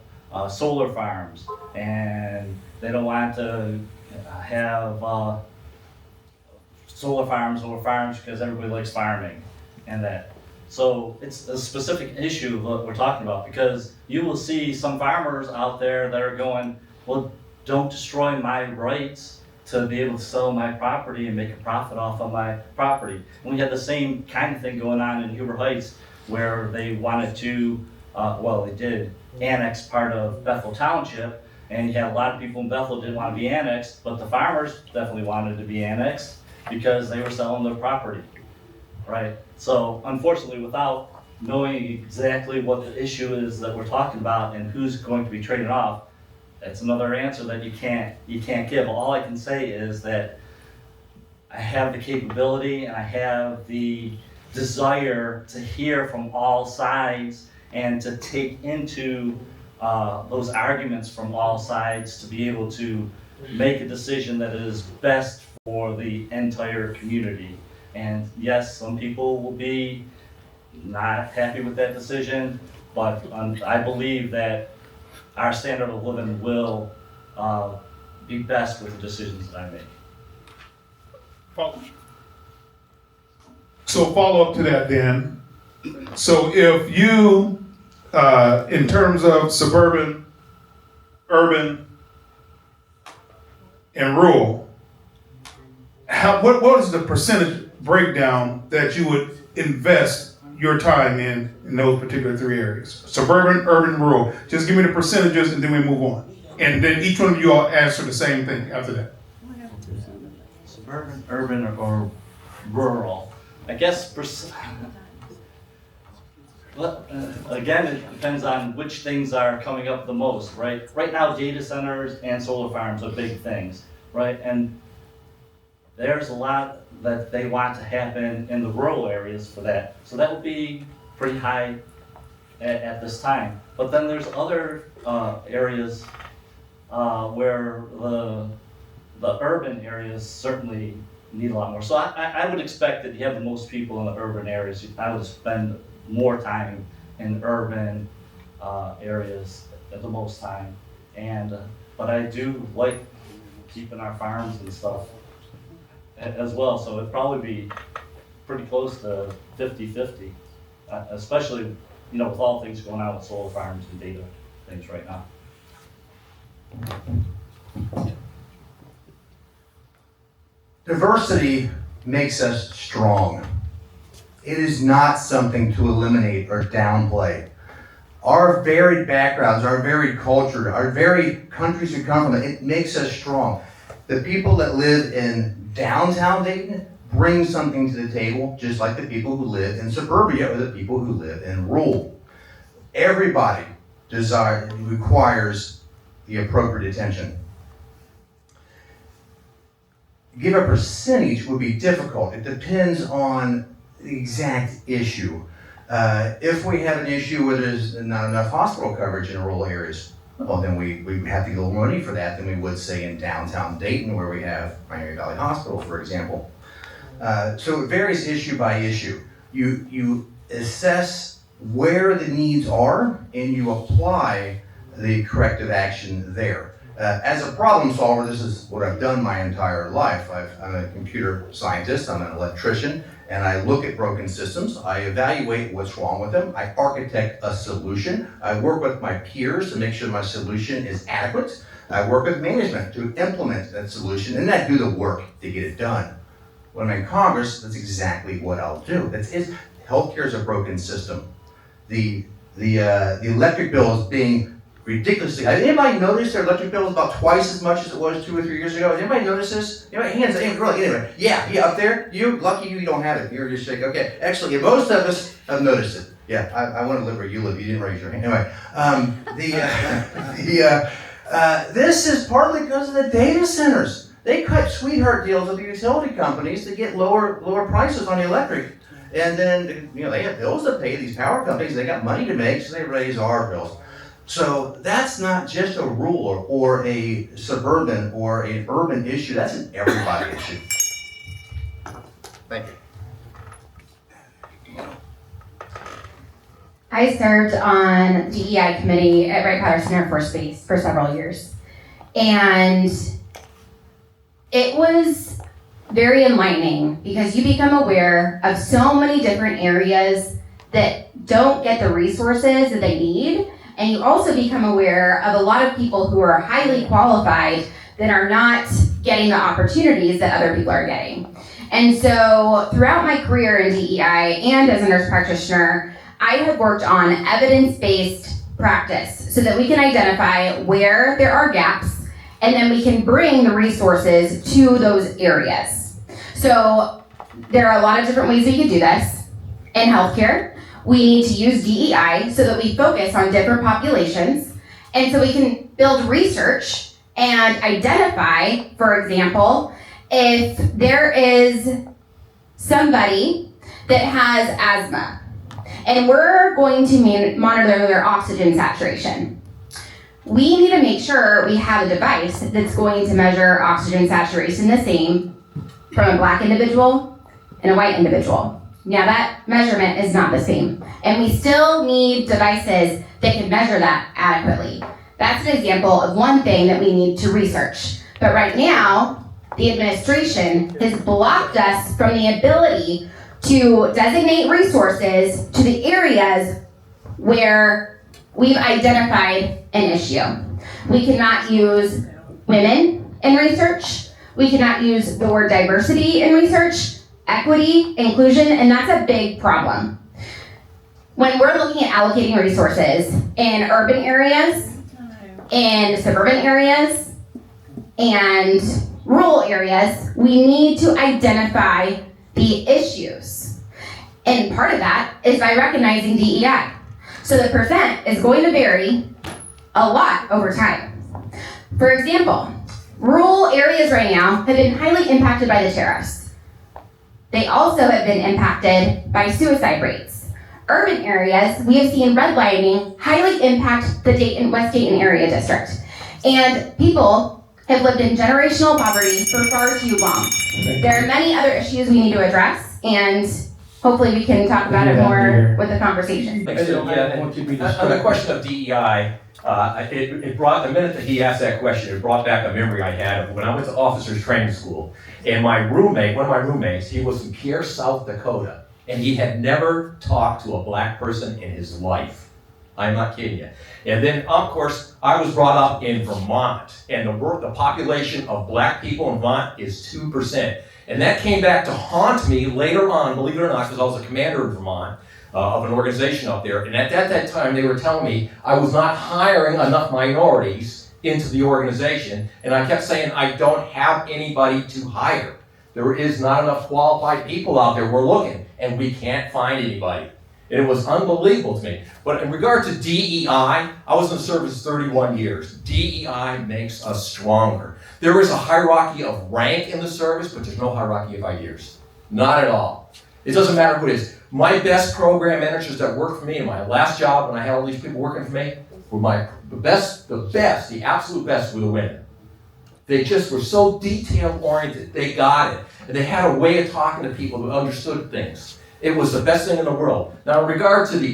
solar farms and they don't want to have solar farms or farms because everybody likes farming and that. So it's a specific issue of what we're talking about, because you will see some farmers out there that are going, well, don't destroy my rights to be able to sell my property and make a profit off of my property. And we had the same kind of thing going on in Huber Heights, where they wanted to, they did annex part of Bethel Township, and you had a lot of people in Bethel who didn't want to be annexed, but the farmers definitely wanted to be annexed because they were selling their property, right? So unfortunately, without knowing exactly what the issue is that we're talking about and who's going to be traded off, that's another answer that you can't give. All I can say is that I have the capability and I have the desire to hear from all sides and to take into those arguments from all sides to be able to make a decision that is best for the entire community. And yes, some people will be not happy with that decision, but I believe that our standard of living will be best with the decisions that I make. So follow up to that then. So if you, in terms of suburban, urban, and rural, what is the percentage breakdown that you would invest your time in those particular three areas? Suburban, urban, rural. Just give me the percentages and then we move on. And then each one of you all answer the same thing after that. Suburban, urban, or rural. I guess, again, it depends on which things are coming up the most, right? Right now, data centers and solar farms are big things, right? And there's a lot that they want to happen in the rural areas for that. So that would be pretty high at this time. But then there's other areas where the urban areas certainly need a lot more. So I would expect that you have the most people in the urban areas. I would spend more time in urban areas at the most time. And but I do like keeping our farms and stuff as well, so it'd probably be pretty close to 50-50, especially, with all things going on with solar farms and data things right now. Diversity makes us strong. It is not something to eliminate or downplay. Our varied backgrounds, our varied culture, our varied countries we come from, it makes us strong. The people that live in downtown Dayton bring something to the table, just like the people who live in suburbia or the people who live in rural. Everybody requires the appropriate attention. Give a percentage would be difficult. It depends on the exact issue. If we have an issue where there's not enough hospital coverage in rural areas, well, then we have to get a little more money for that than we would, say, in downtown Dayton, where we have Miami Valley Hospital, for example. So it varies issue by issue. You assess where the needs are and you apply the corrective action there. As a problem solver, this is what I've done my entire life. I'm a computer scientist, I'm an electrician, and I look at broken systems, I evaluate what's wrong with them, I architect a solution, I work with my peers to make sure my solution is adequate, I work with management to implement that solution, and I do the work to get it done. When I'm in Congress, that's exactly what I'll do. Healthcare is a broken system. The electric bill is being ridiculously high. Anybody notice their electric bill is about twice as much as it was 2 or 3 years ago? Has anybody notice this? Anybody, hands, really, anyway. Yeah, up there. You, lucky you don't have it. You're just shaking. Okay, excellent. Yeah, most of us have noticed it. Yeah, I want to live where you live. You didn't raise your hand. Anyway, this is partly because of the data centers. They cut sweetheart deals with the utility companies to get lower prices on the electric. And then, they have bills to pay, these power companies, they got money to make, so they raise our bills. So that's not just a rural or a suburban or an urban issue, that's an everybody issue. Thank you. I served on DEI committee at Wright-Patterson Air Force Base for several years. And it was very enlightening because you become aware of so many different areas that don't get the resources that they need. And you also become aware of a lot of people who are highly qualified that are not getting the opportunities that other people are getting. And so throughout my career in DEI and as a nurse practitioner, I have worked on evidence-based practice so that we can identify where there are gaps and then we can bring the resources to those areas. So there are a lot of different ways we can do this. In healthcare, we need to use DEI so that we focus on different populations and so we can build research and identify, for example, if there is somebody that has asthma and we're going to monitor their oxygen saturation. We need to make sure we have a device that's going to measure oxygen saturation the same from a Black individual and a white individual. Now that measurement is not the same, and we still need devices that can measure that adequately. That's an example of one thing that we need to research. But right now, the administration has blocked us from the ability to designate resources to the areas where we've identified an issue. We cannot use women in research. We cannot use the word diversity in research, equity, inclusion, and that's a big problem. When we're looking at allocating resources in urban areas, in suburban areas, and rural areas, we need to identify the issues. And part of that is by recognizing DEI. So the percent is going to vary a lot over time. For example, rural areas right now have been highly impacted by the tariffs. They also have been impacted by suicide rates. Urban areas, we have seen redlining highly impact the West Dayton area district. And people have lived in generational poverty for far too long. There are many other issues we need to address, and hopefully we can talk about it more with the conversation. On the question of DEI, it brought, the minute that he asked that question, it brought back a memory I had of when I went to officers training school. And my roommate, one of my roommates, he was from Pierre, South Dakota, and he had never talked to a Black person in his life. I'm not kidding you. And then, of course, I was brought up in Vermont, and the population of Black people in Vermont is 2%. And that came back to haunt me later on, believe it or not, because I was a commander in Vermont of an organization up there. And at that time, they were telling me I was not hiring enough minorities into the organization. And I kept saying, I don't have anybody to hire. There is not enough qualified people out there. We're looking, and we can't find anybody. And it was unbelievable to me. But in regard to DEI, I was in the service 31 years. DEI makes us stronger. There is a hierarchy of rank in the service, but there's no hierarchy of ideas. Not at all. It doesn't matter who it is. My best program managers that worked for me in my last job when I had all these people working for me were the absolute best were the women. They just were so detail oriented. They got it. And they had a way of talking to people who understood things. It was the best thing in the world. Now, in regard to the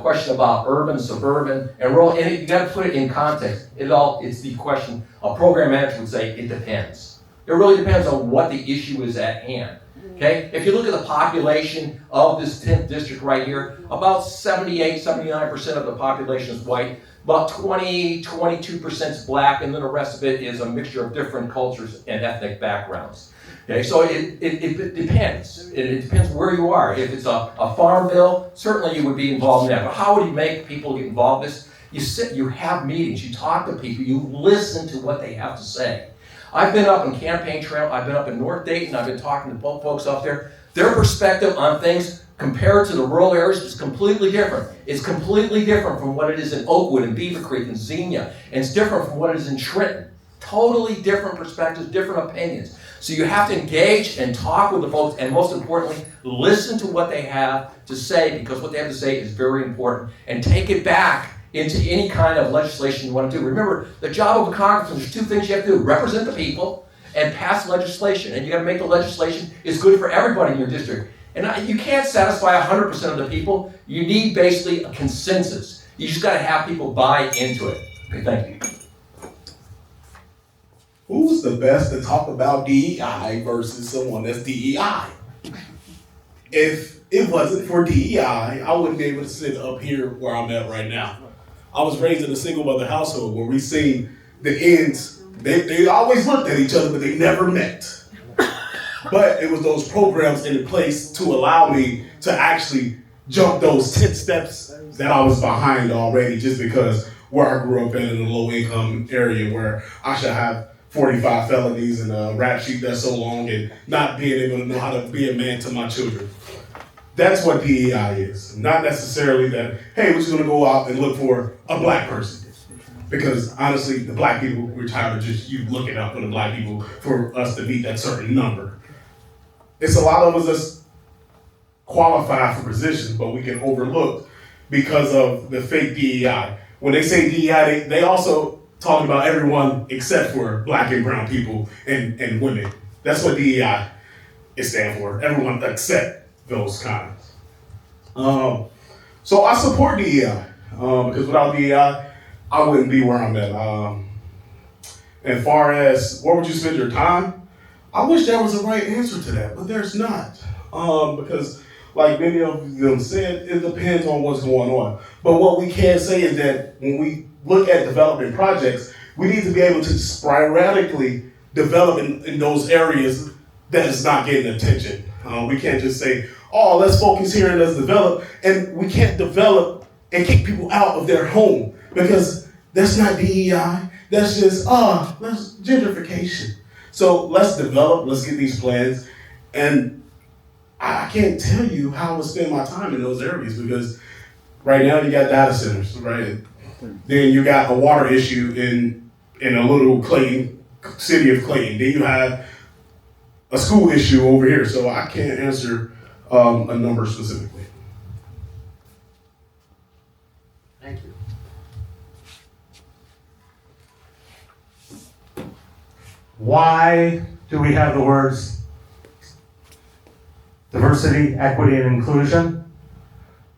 question about urban, suburban, and rural, and you got to put it in context. It's the question. A program manager would say it depends. It really depends on what the issue is at hand. Okay? If you look at the population of this 10th district right here, about 78-79% of the population is white. About 22% is black, and then the rest of it is a mixture of different cultures and ethnic backgrounds. Okay, so it depends. It depends where you are. If it's a farm bill, certainly you would be involved in that. But how would you make people get involved in this? You sit, you have meetings, you talk to people, you listen to what they have to say. I've been up in Campaign Trail, I've been up in North Dayton, I've been talking to both folks up there. Their perspective on things compared to the rural areas is completely different. It's completely different from what it is in Oakwood and Beaver Creek and Xenia. And it's different from what it is in Trenton. Totally different perspectives, different opinions. So you have to engage and talk with the folks, and most importantly, listen to what they have to say, because what they have to say is very important, and take it back into any kind of legislation you want to do. Remember, the job of a congressman, there's two things you have to do: represent the people and pass legislation. And you got to make the legislation is good for everybody in your district. And you can't satisfy 100% of the people. You need basically a consensus. You just got to have people buy into it. Okay, thank you. Who's the best to talk about DEI versus someone that's DEI? If it wasn't for DEI, I wouldn't be able to sit up here where I'm at right now. I was raised in a single mother household where we seen the ends, they always looked at each other, but they never met. But it was those programs in place to allow me to actually jump those 10 steps that I was behind already, just because where I grew up in a low income area where I should have 45 felonies and a rap sheet that's so long and not being able to know how to be a man to my children. That's what DEI is. Not necessarily that, hey, we're just gonna go out and look for a black person. Because honestly, the black people, we're tired of just you looking out for the black people for us to meet that certain number. It's a lot of us that's qualified for positions, but we get overlooked because of the fake DEI. When they say DEI, they also talking about everyone except for black and brown people and women. That's what DEI is stand for. Everyone except those kinds. So I support DEI because without DEI, I wouldn't be where I'm at. As far as where would you spend your time? I wish there was a right answer to that, but there's not. Because like many of them said, it depends on what's going on. But what we can say is that when we look at developing projects, we need to be able to sporadically develop in those areas that is not getting attention. We can't just say, oh, let's focus here and let's develop. And we can't develop and kick people out of their home because that's not DEI. That's just, that's gentrification. So let's develop, let's get these plans. And I can't tell you how I would spend my time in those areas because right now you got data centers, right? Then you got a water issue in a little Clayton, city of Clayton. Then you have a school issue over here. So I can't answer a number specifically. Thank you. Why do we have the words diversity, equity, and inclusion?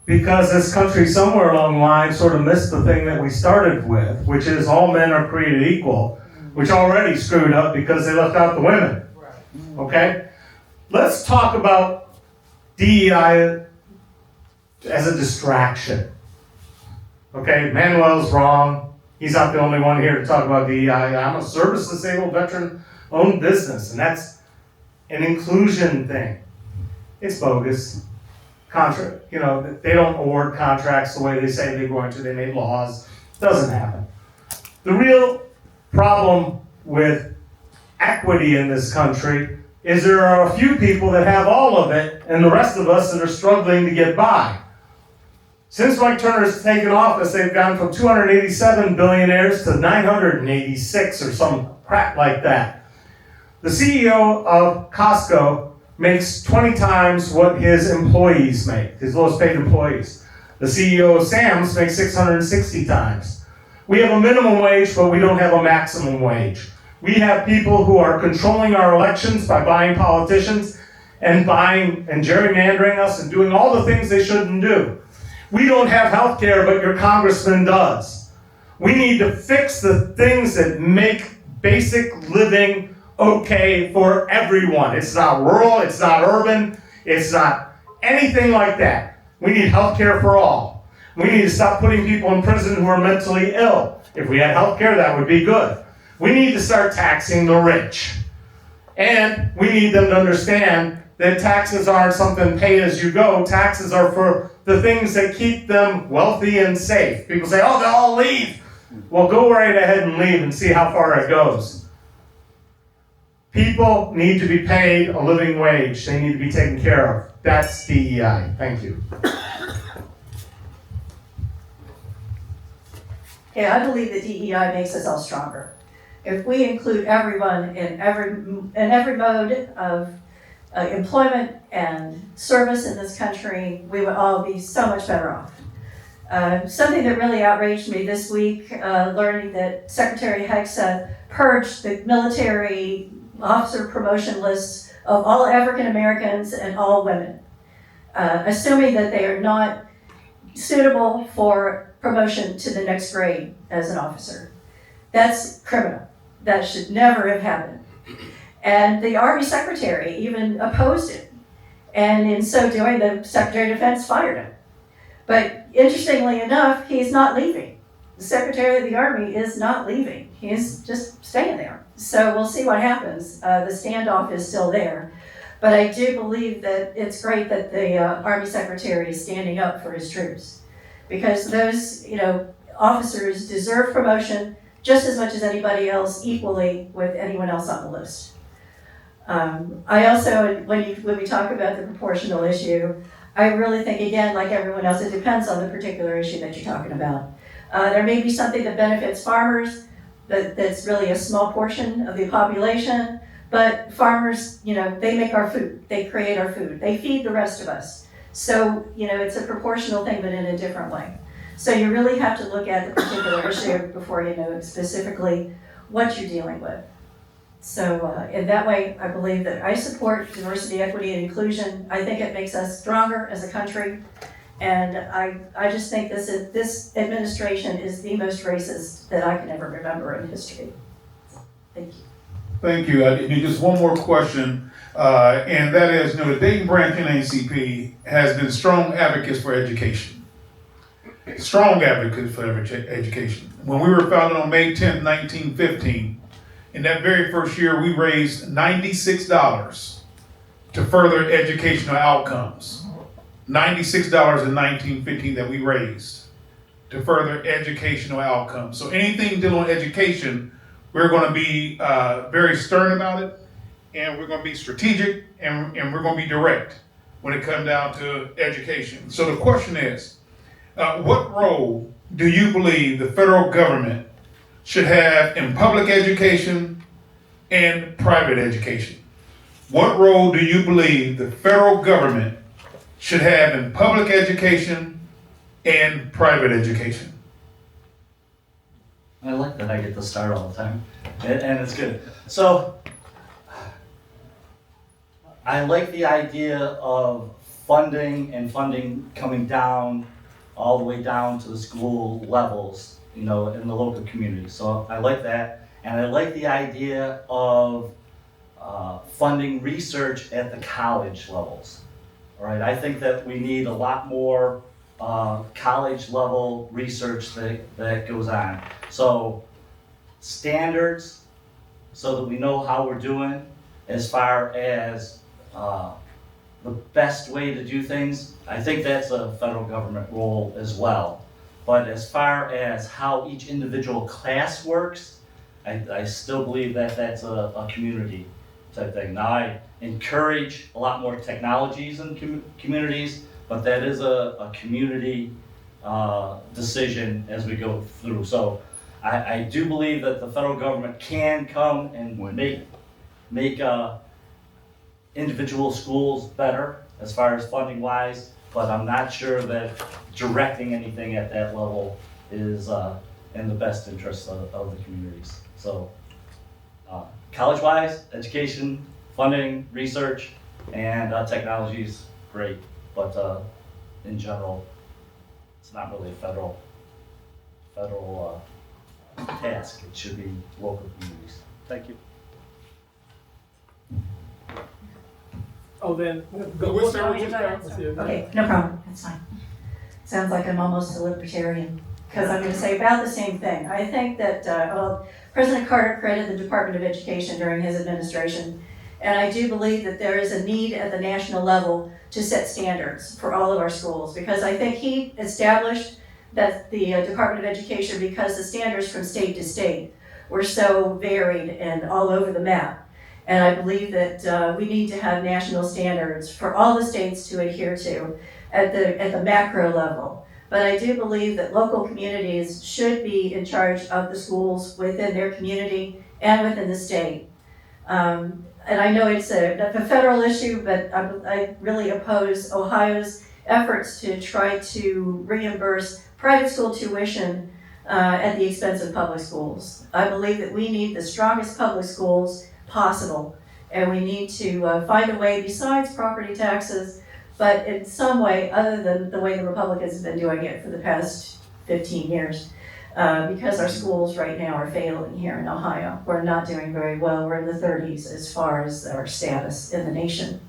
Because this country somewhere along the line sort of missed the thing that we started with, which is all men are created equal, which already screwed up because they left out the women. Okay? Let's talk about DEI as a distraction. Okay, Manuel's wrong. He's not the only one here to talk about DEI. I'm a service-disabled veteran-owned business, and that's an inclusion thing. It's bogus. They don't award contracts the way they say they're going to. They made laws. It doesn't happen. The real problem with equity in this country is there are a few people that have all of it, and the rest of us that are struggling to get by. Since Mike Turner's taken office, they've gone from 287 billionaires to 986 or some crap like that. The CEO of Costco makes 20 times what his employees make, his lowest paid employees. The CEO of Sam's makes 660 times. We have a minimum wage, but we don't have a maximum wage. We have people who are controlling our elections by buying politicians, and buying and gerrymandering us and doing all the things they shouldn't do. We don't have health care, but your congressman does. We need to fix the things that make basic living okay for everyone. It's not rural, it's not urban, it's not anything like that. We need health care for all. We need to stop putting people in prison who are mentally ill. If we had health care, that would be good. We need to start taxing the rich. And we need them to understand that taxes aren't something pay as you go. Taxes are for the things that keep them wealthy and safe. People say, oh, they'll all leave. Well, go right ahead and leave and see how far it goes. People need to be paid a living wage. They need to be taken care of. That's DEI. Thank you. Yeah, I believe that DEI makes us all stronger. If we include everyone in every mode of employment and service in this country, we would all be so much better off. Something that really outraged me this week, learning that Secretary Hegseth purged the military officer promotion lists of all African Americans and all women, assuming that they are not suitable for promotion to the next grade as an officer. That's criminal. That should never have happened. And the Army Secretary even opposed it. And in so doing, the Secretary of Defense fired him. But interestingly enough, he's not leaving. The Secretary of the Army is not leaving. He's just staying there. So we'll see what happens. The standoff is still there. But I do believe that it's great that the Army Secretary is standing up for his troops. Because those, officers deserve promotion just as much as anybody else, equally with anyone else on the list. I also, when we talk about the proportional issue, I really think, again, like everyone else, it depends on the particular issue that you're talking about. There may be something that benefits farmers, that's really a small portion of the population, but farmers, they make our food, they create our food, they feed the rest of us. So, it's a proportional thing, but in a different way. So you really have to look at the particular issue before you know specifically what you're dealing with. So in that way, I believe that I support diversity, equity, and inclusion. I think it makes us stronger as a country. And I just think this administration is the most racist that I can ever remember in history. Thank you. Thank you. I need just one more question, and that is, the Dayton branch NAACP has been strong advocates for education. Strong advocates for education. When we were founded on May 10, 1915, in that very first year, we raised $96 to further educational outcomes. $96 in 1915 that we raised to further educational outcomes. So anything dealing with education, we're going to be very stern about it, and we're going to be strategic, and we're going to be direct when it comes down to education. So the question is, what role do you believe the federal government should have in public education and private education? What role do you believe the federal government should have in public education and private education? I like that I get to start all the time, and it's good. So, I like the idea of funding coming down, all the way down to the school levels, in the local community. So I like that, and I like the idea of funding research at the college levels. All right, I think that we need a lot more college level research that goes on. So standards, so that we know how we're doing as far as the best way to do things. I think that's a federal government role as well. But as far as how each individual class works, I still believe that that's a community type thing. Now, I encourage a lot more technologies in communities, but that is a community decision as we go through. So I do believe that the federal government can come and make individual schools better as far as funding wise, but I'm not sure that directing anything at that level is in the best interest of the communities. So college wise, education, funding, research, And technology is great, but in general, it's not really a federal task. It should be local communities. Thank you. Oh, then, we'll start with you. Okay, no problem, that's fine. Sounds like I'm almost a libertarian, because I'm gonna say about the same thing. I think that, well, President Carter created the Department of Education during his administration, and I do believe that there is a need at the national level to set standards for all of our schools, because I think he established that the Department of Education, because the standards from state to state were so varied and all over the map. And I believe that we need to have national standards for all the states to adhere to at the macro level. But I do believe that local communities should be in charge of the schools within their community and within the state. And I know it's a federal issue, but I really oppose Ohio's efforts to try to reimburse private school tuition at the expense of public schools. I believe that we need the strongest public schools possible, and we need to find a way besides property taxes, but in some way other than the way the Republicans have been doing it for the past 15 years, because our schools right now are failing here in Ohio. We're not doing very well. We're in the 30s as far as our status in the nation.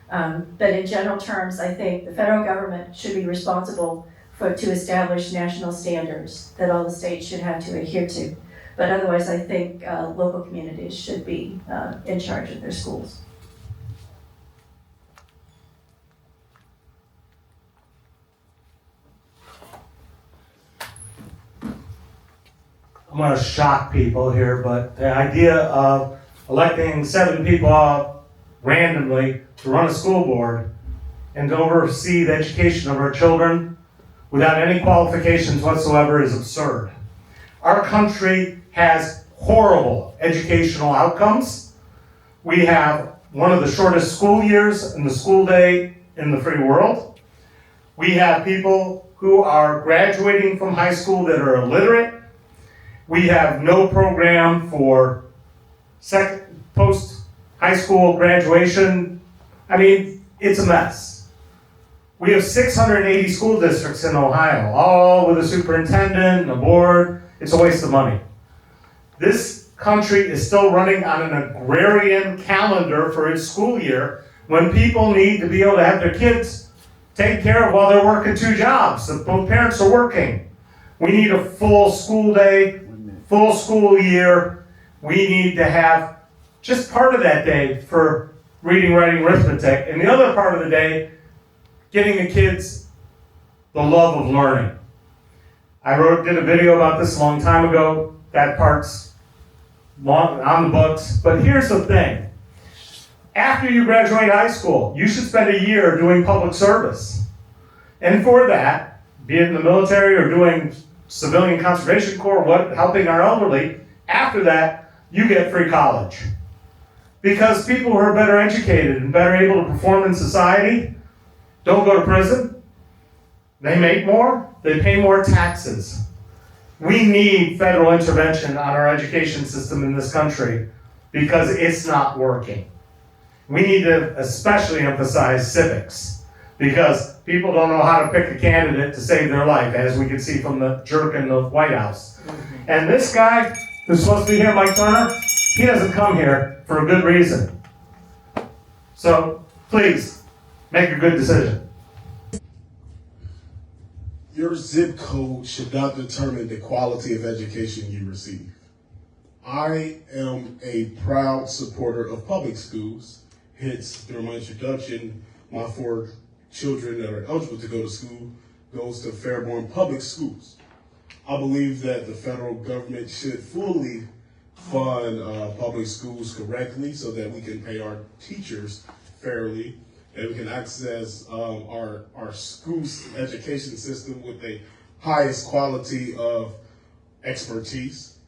But in general terms, I think the federal government should be responsible to establish national standards that all the states should have to adhere to. But otherwise, I think local communities should be in charge of their schools. I'm going to shock people here, but the idea of electing 7 people randomly to run a school board and to oversee the education of our children without any qualifications whatsoever is absurd. Our country has horrible educational outcomes. We have one of the shortest school years in the school day in the free world. We have people who are graduating from high school that are illiterate. We have no program for post-high school graduation. I mean, it's a mess. We have 680 school districts in Ohio, all with a superintendent and a board. It's a waste of money. This country is still running on an agrarian calendar for its school year when people need to be able to have their kids taken care of while they're working 2 jobs. So both parents are working. We need a full school day, full school year. We need to have just part of that day for reading, writing, arithmetic, and the other part of the day getting the kids the love of learning. I did a video about this a long time ago. That part's on the books. But here's the thing. After you graduate high school, you should spend a year doing public service. And for that, be it in the military or doing civilian conservation corps, helping our elderly, after that, you get free college. Because people who are better educated and better able to perform in society don't go to prison. They make more, they pay more taxes. We need federal intervention on our education system in this country because it's not working. We need to especially emphasize civics because people don't know how to pick a candidate to save their life, as we can see from the jerk in the White House. And this guy who's supposed to be here, Mike Turner, he doesn't come here for a good reason. So please, make a good decision. Your zip code should not determine the quality of education you receive. I am a proud supporter of public schools, hence through my introduction, my 4 children that are eligible to go to school goes to Fairborn Public Schools. I believe that the federal government should fully fund public schools correctly so that we can pay our teachers fairly and we can access our school's education system with the highest quality of expertise.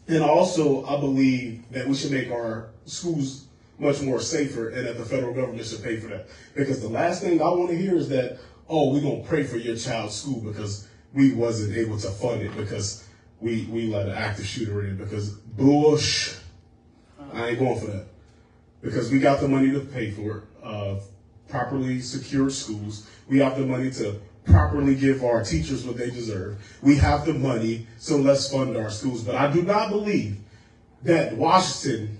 And also, I believe that we should make our schools much more safer and that the federal government should pay for that. Because the last thing I want to hear is that, oh, we're going to pray for your child's school because we wasn't able to fund it because we let an active shooter in because bullsh. I ain't going for that. because we got the money to pay for it, properly secured schools. We have the money to properly give our teachers what they deserve. We have the money, so let's fund our schools. But I do not believe that Washington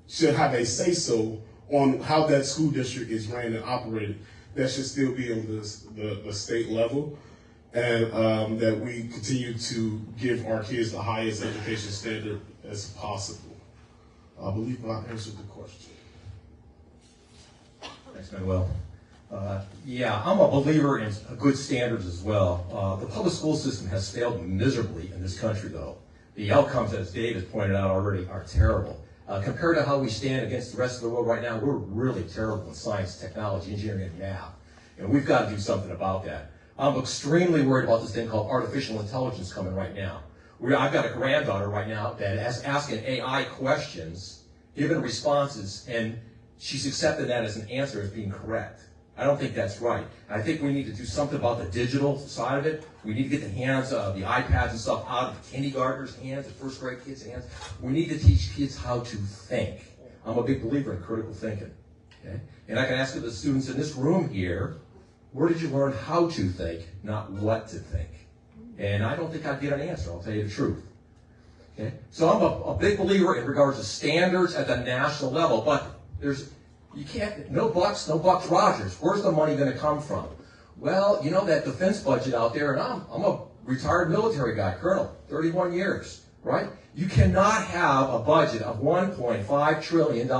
should have a say-so on how that school district is ran and operated. That should still be on the state level, and that we continue to give our kids the highest education standard as possible. I believe I answered the question. Thanks, Manuel. Yeah, I'm a believer in good standards as well. The public school system has failed miserably in this country, though. The outcomes, as Dave has pointed out already, are terrible. Compared to how we stand against the rest of the world right now, we're really terrible in science, technology, engineering, and math. And we've got to do something about that. I'm extremely worried about this thing called artificial intelligence coming right now. I've got a granddaughter right now that is asking AI questions, giving responses, and she's accepted that as an answer as being correct. I don't think that's right. I think we need to do something about the digital side of it. We need to get the hands of the iPads and stuff out of the kindergartners' hands, the first grade kids' hands. We need to teach kids how to think. I'm a big believer in critical thinking. Okay? And I can ask the students in this room here, where did you learn how to think, not what to think? And I don't think I'd get an answer, I'll tell you the truth. Okay? So I'm a big believer in regards to standards at the national level, but no bucks, Rogers. Where's the money going to come from? Well, you know that defense budget out there, and I'm a retired military guy, colonel, 31 years, right? You cannot have a budget of $1.5 trillion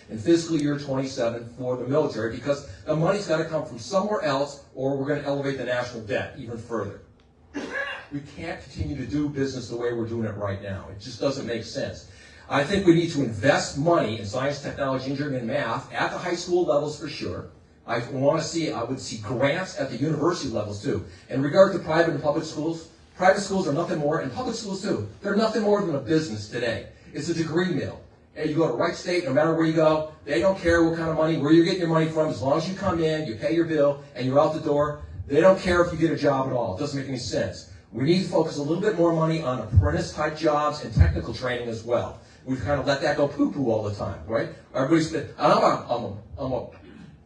in fiscal year 27 for the military because the money's got to come from somewhere else or we're going to elevate the national debt even further. We can't continue to do business the way we're doing it right now. It just doesn't make sense. I think we need to invest money in science, technology, engineering, and math at the high school levels for sure. I would see grants at the university levels too. In regard to private and public schools are nothing more, and public schools too, they're nothing more than a business today. It's a degree mill. And you go to Wright State, no matter where you go, they don't care what kind of money, where you're getting your money from, as long as you come in, you pay your bill, and you're out the door. They don't care if you get a job at all. It doesn't make any sense. We need to focus a little bit more money on apprentice-type jobs and technical training as well. We've kind of let that go poo-poo all the time, right? Everybody's been, I'm a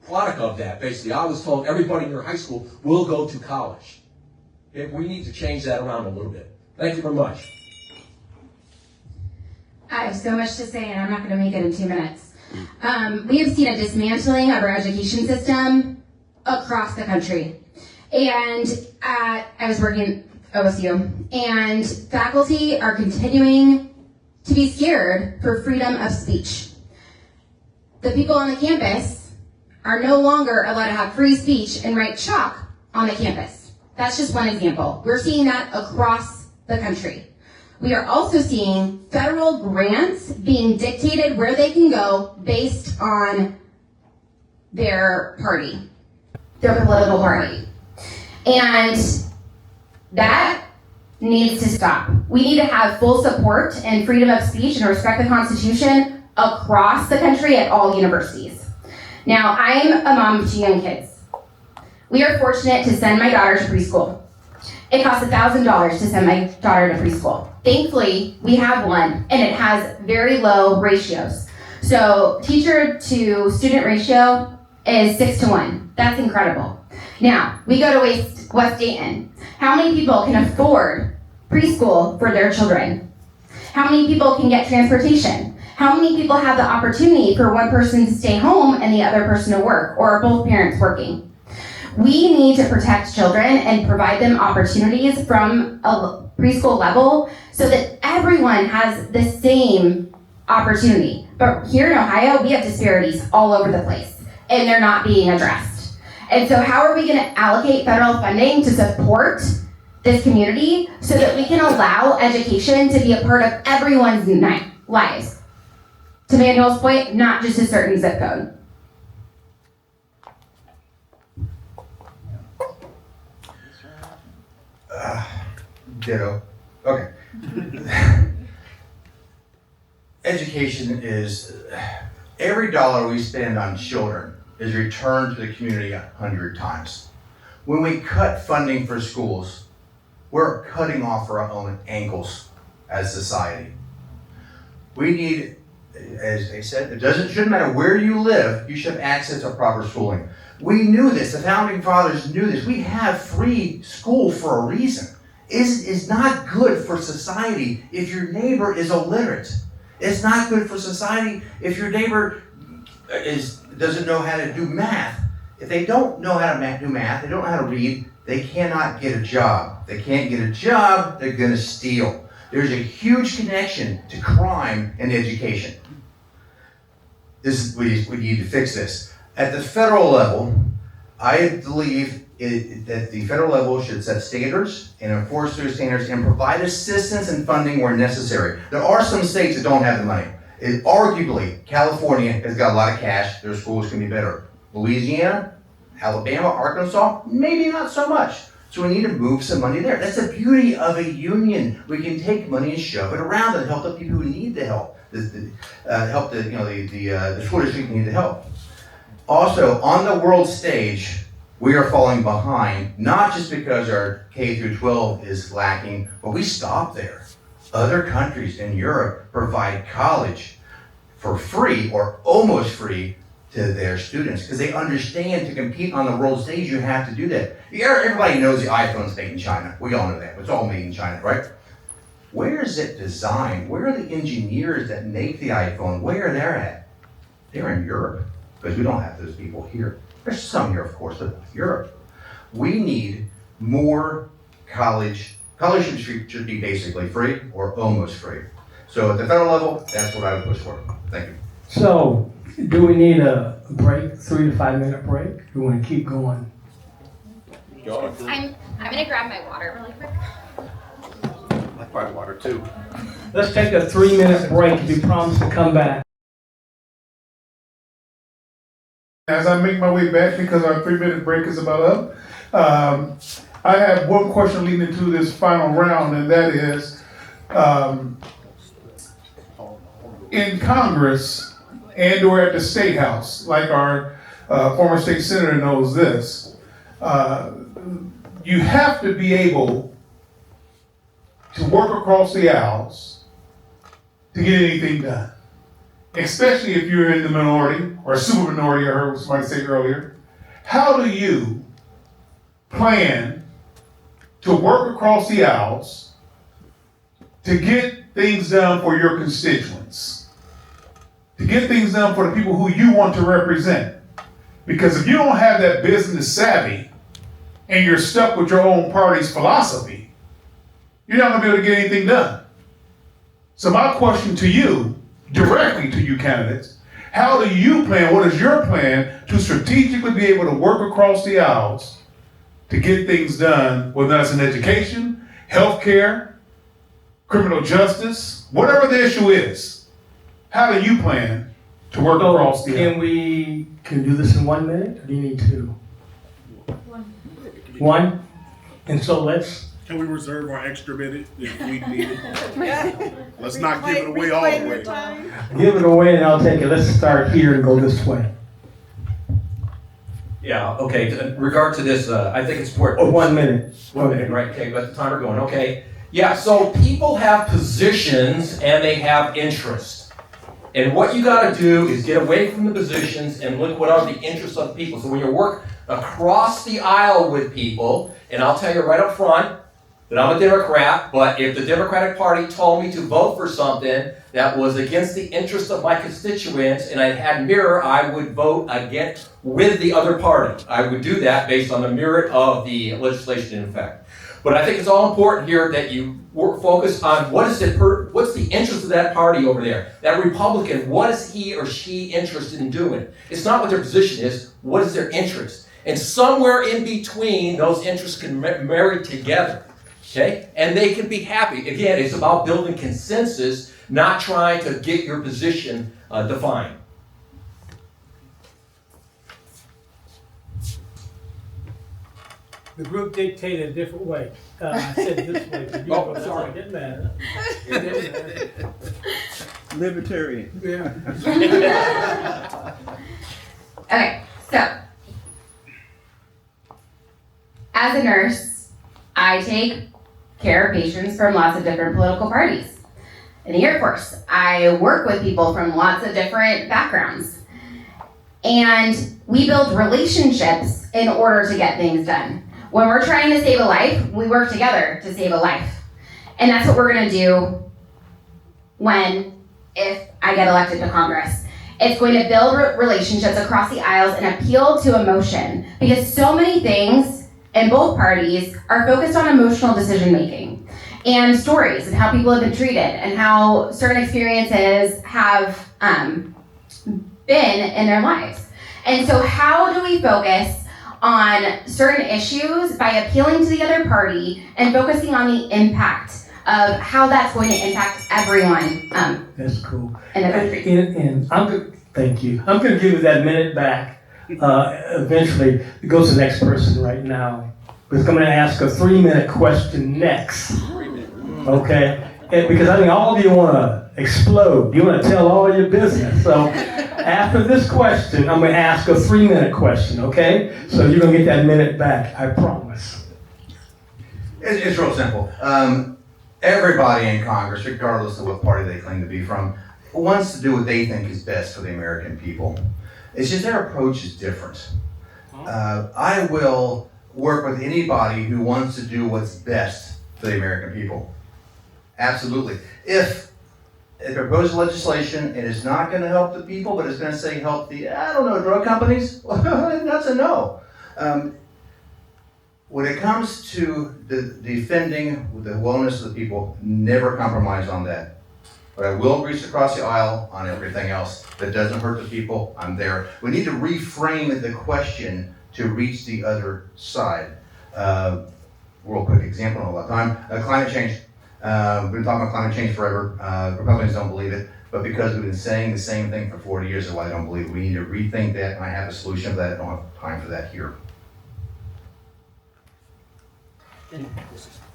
product of that, basically. I was told everybody in your high school will go to college. We need to change that around a little bit. Thank you very much. I have so much to say, and I'm not going to make it in 2 minutes. We have seen a dismantling of our education system across the country. And I was working at OSU, and faculty are continuing to be scared for freedom of speech. The people on the campus are no longer allowed to have free speech and write chalk on the campus. That's just one example. We're seeing that across the country. We are also seeing federal grants being dictated where they can go based on their party, their political party. And that needs to stop. We need to have full support and freedom of speech and respect the Constitution across the country at all universities. Now, I'm a mom of 2 young kids. We are fortunate to send my daughter to preschool. It costs $1,000 to send my daughter to preschool. Thankfully, we have one, and it has very low ratios. So teacher to student ratio is 6-to-1. That's incredible. Now, we go to West Dayton. How many people can afford preschool for their children? How many people can get transportation? How many people have the opportunity for one person to stay home and the other person to work, or are both parents working? We need to protect children and provide them opportunities from a preschool level so that everyone has the same opportunity. But here in Ohio, we have disparities all over the place, and they're not being addressed. And so how are we going to allocate federal funding to support this community so that we can allow education to be a part of everyone's lives? To Manuel's point, not just a certain zip code. Ditto. Okay. Education is, every dollar we spend on children is returned to the community 100 times. When we cut funding for schools, we're cutting off our own ankles as society. We need as they said, shouldn't matter where you live, you should have access to proper schooling. We knew this, the founding fathers knew this. We have free school for a reason. It's not good for society if your neighbor is illiterate. It's not good for society if your neighbor doesn't know how to do math. If they don't know how to do math, they don't know how to read, they cannot get a job. They can't get a job, they're gonna steal. There's a huge connection to crime and education. We need to fix this. At the federal level, I believe that the federal level should set standards and enforce those standards and provide assistance and funding where necessary. There are some states that don't have the money. Arguably, California has got a lot of cash. Their schools can be better. Louisiana, Alabama, Arkansas, maybe not so much. So we need to move some money there. That's the beauty of a union. We can take money and shove it around and help the people who need the help. Help the school district need the help. Also, on the world stage, we are falling behind, not just because our K through 12 is lacking, but we stop there. Other countries in Europe provide college for free or almost free to their students because they understand to compete on the world stage, you have to do that. Everybody knows the iPhone's made in China. We all know that. It's all made in China, right? Where is it designed? Where are the engineers that make the iPhone? Where are they at? They're in Europe because we don't have those people here. There's some here, of course, but Europe. We need more college. College should be basically free or almost free. So at the federal level, that's what I would push for. Thank you. So, do we need a break, 3 to 5 minute break? Do we want to keep going? I'm gonna grab my water really quick. I buy water too. Let's take a 3-minute break if you promise to come back. As I make my way back, because our 3-minute break is about up, I have one question leading into this final round, and that is, in Congress and or at the State House, like our former state senator knows this, you have to be able to work across the aisles to get anything done. Especially if you're in the minority or super minority, I heard somebody say earlier. How do you plan to work across the aisles to get things done for your constituents? To get things done for the people who you want to represent? Because if you don't have that business savvy and you're stuck with your own party's philosophy, you're not going to be able to get anything done. So my question to you, directly to you candidates, how do you plan, what is your plan to strategically be able to work across the aisles to get things done, whether that's in education, healthcare, criminal justice, whatever the issue is? How do you plan to work across the aisle? Can we do this in 1 minute, or do you need 2? 1? And so Can we reserve our extra minute if we need it? Let's not give it away all the way. give it away and I'll take it. Let's start here and go this way. Yeah, okay, in regard to this, I think it's important. 1 minute. 1 minute, right, okay, got the timer going, okay. Yeah, so people have positions and they have interests. And what you gotta do is get away from the positions and look what are the interests of people. So when you work across the aisle with people, and I'll tell you right up front that I'm a Democrat, but if the Democratic Party told me to vote for something that was against the interest of my constituents and I had merit, I would vote against with the other party. I would do that based on the merit of the legislation in effect. But I think it's all important here that you focus on what's the interest of that party over there. That Republican, what is he or she interested in doing? It's not what their position is, what is their interest? And somewhere in between, those interests can marry together, okay? And they can be happy. Again, it's about building consensus, not trying to get your position defined. The group dictated a different way. I said this way, but you go that way. It didn't matter. It didn't matter. Libertarian. Yeah. Okay, so as a nurse, I take care of patients from lots of different political parties. in the Air Force. I work with people from lots of different backgrounds. And we build relationships in order to get things done. When we're trying to save a life, we work together to save a life. And that's what we're gonna do if I get elected to Congress. It's going to build relationships across the aisles and appeal to emotion, because so many things in both parties are focused on emotional decision making and stories and how people have been treated and how certain experiences have been in their lives. And so how do we focus on certain issues by appealing to the other party and focusing on the impact of how that's going to impact everyone That's cool. in the country? And thank you. I'm going to give you that minute back. Eventually, it goes to the next person right now. We're going to ask a 3-minute question next. Okay? And because I think all of you want to explode. You want to tell all your business. So after this question, I'm going to ask a 3-minute question. Okay? So you're going to get that minute back. I promise. It's real simple. Everybody in Congress, regardless of what party they claim to be from, wants to do what they think is best for the American people. It's just their approach is different. I will work with anybody who wants to do what's best for the American people. Absolutely. If a proposed legislation and it's not going to help the people, but it's going to say help the, drug companies, that's a no. When it comes to defending the wellness of the people, never compromise on that. But I will reach across the aisle on everything else that doesn't hurt the people. I'm there. We need to reframe the question to reach the other side. Real quick example, all the time. Climate change. We've been talking about climate change forever. Republicans don't believe it, but because we've been saying the same thing for 40 years, that's why they don't believe it. We need to rethink that, and I have a solution for that. I don't have time for that here.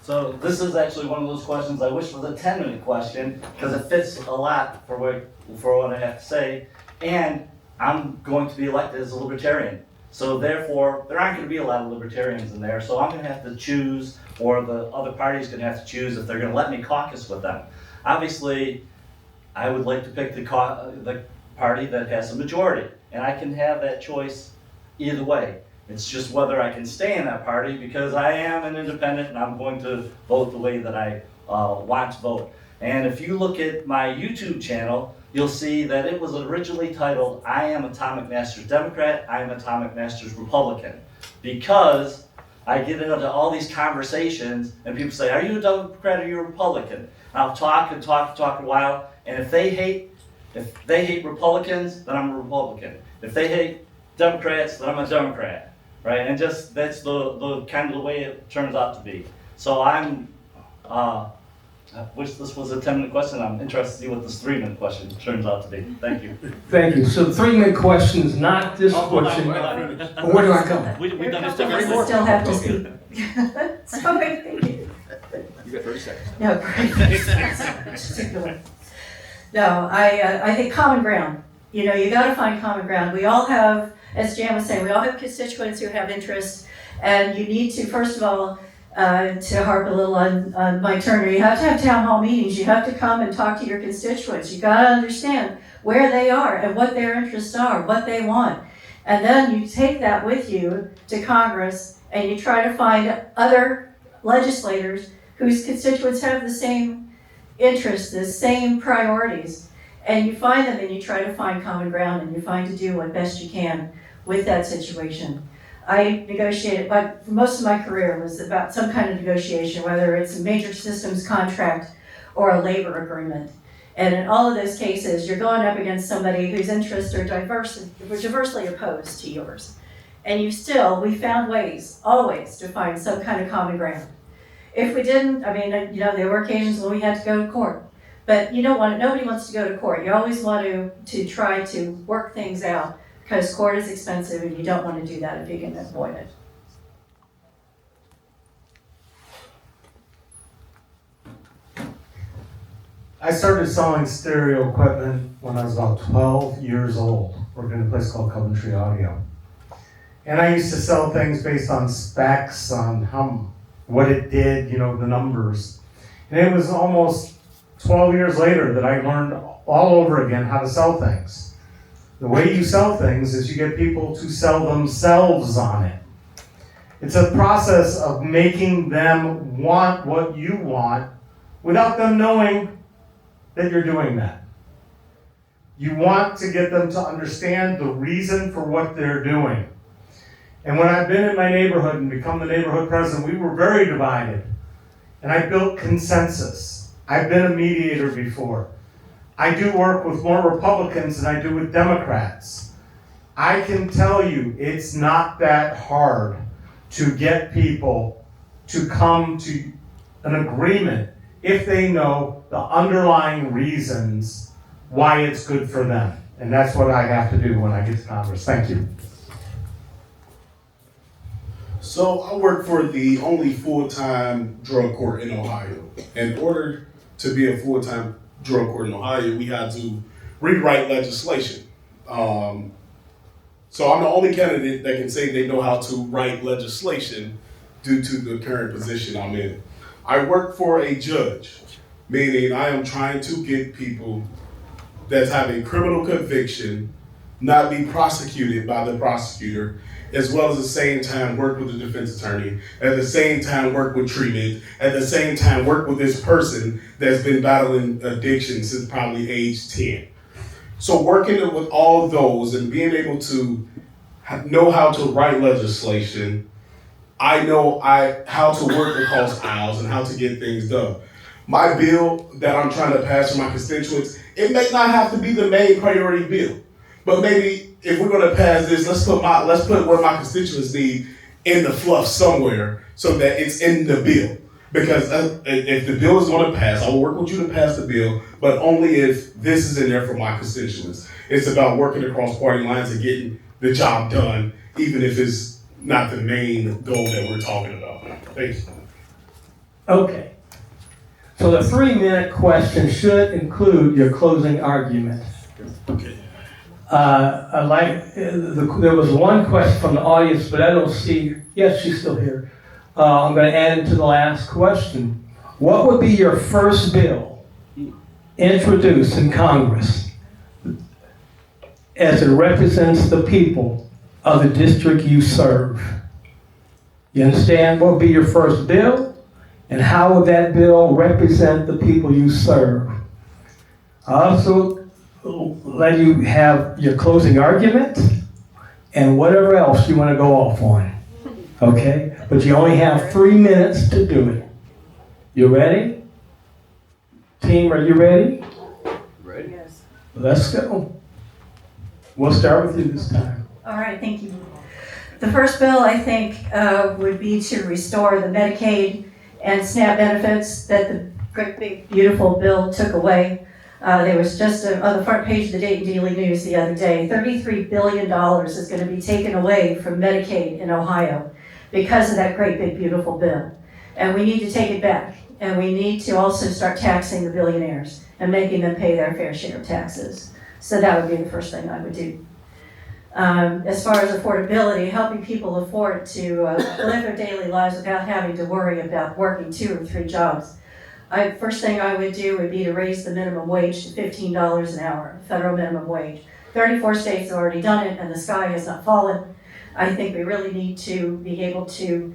So this is actually one of those questions I wish was a 10-minute question, because it fits a lot for what I have to say. And I'm going to be elected as a Libertarian. So therefore, there aren't going to be a lot of Libertarians in there. So I'm going to have to choose, or the other party's going to have to choose if they're going to let me caucus with them. Obviously, I would like to pick the party that has a majority. And I can have that choice either way. It's just whether I can stay in that party, because I am an independent and I'm going to vote the way that I want to vote. And if you look at my YouTube channel, you'll see that it was originally titled, I am a Tom McMasters Democrat, I am a Tom McMasters Republican. Because I get into all these conversations and people say, are you a Democrat or are you a Republican? And I'll talk a while, and if they hate Republicans, then I'm a Republican. If they hate Democrats, then I'm a Democrat. Right, and just that's the kind of the way it turns out to be. So I wish this was a 10-minute question. I'm interested to see what this 3-minute question turns out to be. Thank you. Thank you. So the 3-minute question is not this question. Where do I go? We've done this You before. still have to speak. Sorry, thank you. You got 30 seconds. No, great. No, I think common ground. You know, you got to find common ground. We all have, as Jan was saying, we all have constituents who have interests, and you need to, first of all, to harp a little on Mike Turner, you have to have town hall meetings. You have to come and talk to your constituents. You got to understand where they are and what their interests are, what they want. And then you take that with you to Congress and you try to find other legislators whose constituents have the same interests, the same priorities. And you find them and you try to find common ground and you find to do what best you can with that situation. I negotiated, but most of my career was about some kind of negotiation, whether it's a major systems contract or a labor agreement. And in all of those cases, you're going up against somebody whose interests are diversely opposed to yours. And we found ways, always, to find some kind of common ground. If we didn't, there were occasions when we had to go to court. But nobody wants to go to court. You always want to try to work things out, because court is expensive and you don't want to do that if you can avoid it. I started selling stereo equipment when I was about 12 years old, working in a place called Coventry Audio. And I used to sell things based on specs, on what it did, the numbers. And it was almost 12 years later that I learned all over again how to sell things. The way you sell things is you get people to sell themselves on it. It's a process of making them want what you want without them knowing that you're doing that. You want to get them to understand the reason for what they're doing. And when I've been in my neighborhood and become the neighborhood president, we were very divided. And I built consensus. I've been a mediator before. I do work with more Republicans than I do with Democrats. I can tell you it's not that hard to get people to come to an agreement if they know the underlying reasons why it's good for them. And that's what I have to do when I get to Congress. Thank you. So I work for the only full-time drug court in Ohio. In order to be a full-time drug court in Ohio, we had to rewrite legislation. So I'm the only candidate that can say they know how to write legislation due to the current position I'm in. I work for a judge, meaning I am trying to get people that have a criminal conviction not be prosecuted by the prosecutor, as well as at the same time work with the defense attorney, at the same time work with treatment, at the same time work with this person that's been battling addiction since probably age 10. So working with all of those and being able to know how to write legislation, I know how to work across aisles and how to get things done. My bill that I'm trying to pass for my constituents, it may not have to be the main priority bill, but maybe if we're going to pass this, let's put what my constituents need in the fluff somewhere so that it's in the bill. Because if the bill is going to pass, I will work with you to pass the bill, but only if this is in there for my constituents. It's about working across party lines and getting the job done, even if it's not the main goal that we're talking about. Thank you. Okay. So the 3-minute question should include your closing argument. Okay. There was one question from the audience, but I don't see, yes, she's still here. I'm going to add it to the last question. What would be your first bill introduced in Congress as it represents the people of the district you serve? You understand? What would be your first bill? And how would that bill represent the people you serve? I also let you have your closing argument and whatever else you want to go off on. Okay? But you only have 3 minutes to do it. You ready? Team, are you ready? Ready? Yes. Let's go. We'll start with you this time. All right, thank you. The first bill, I think, would be to restore the Medicaid and SNAP benefits that the great big beautiful bill took away. There was just on the front page of the Dayton Daily News the other day, $33 billion is going to be taken away from Medicaid in Ohio because of that great big beautiful bill. And we need to take it back. And we need to also start taxing the billionaires and making them pay their fair share of taxes. So that would be the first thing I would do. As far as affordability, helping people afford to live their daily lives without having to worry about working 2 or 3 jobs. First thing I would do would be to raise the minimum wage to $15 an hour, federal minimum wage. 34 states have already done it and the sky has not fallen. I think we really need to be able to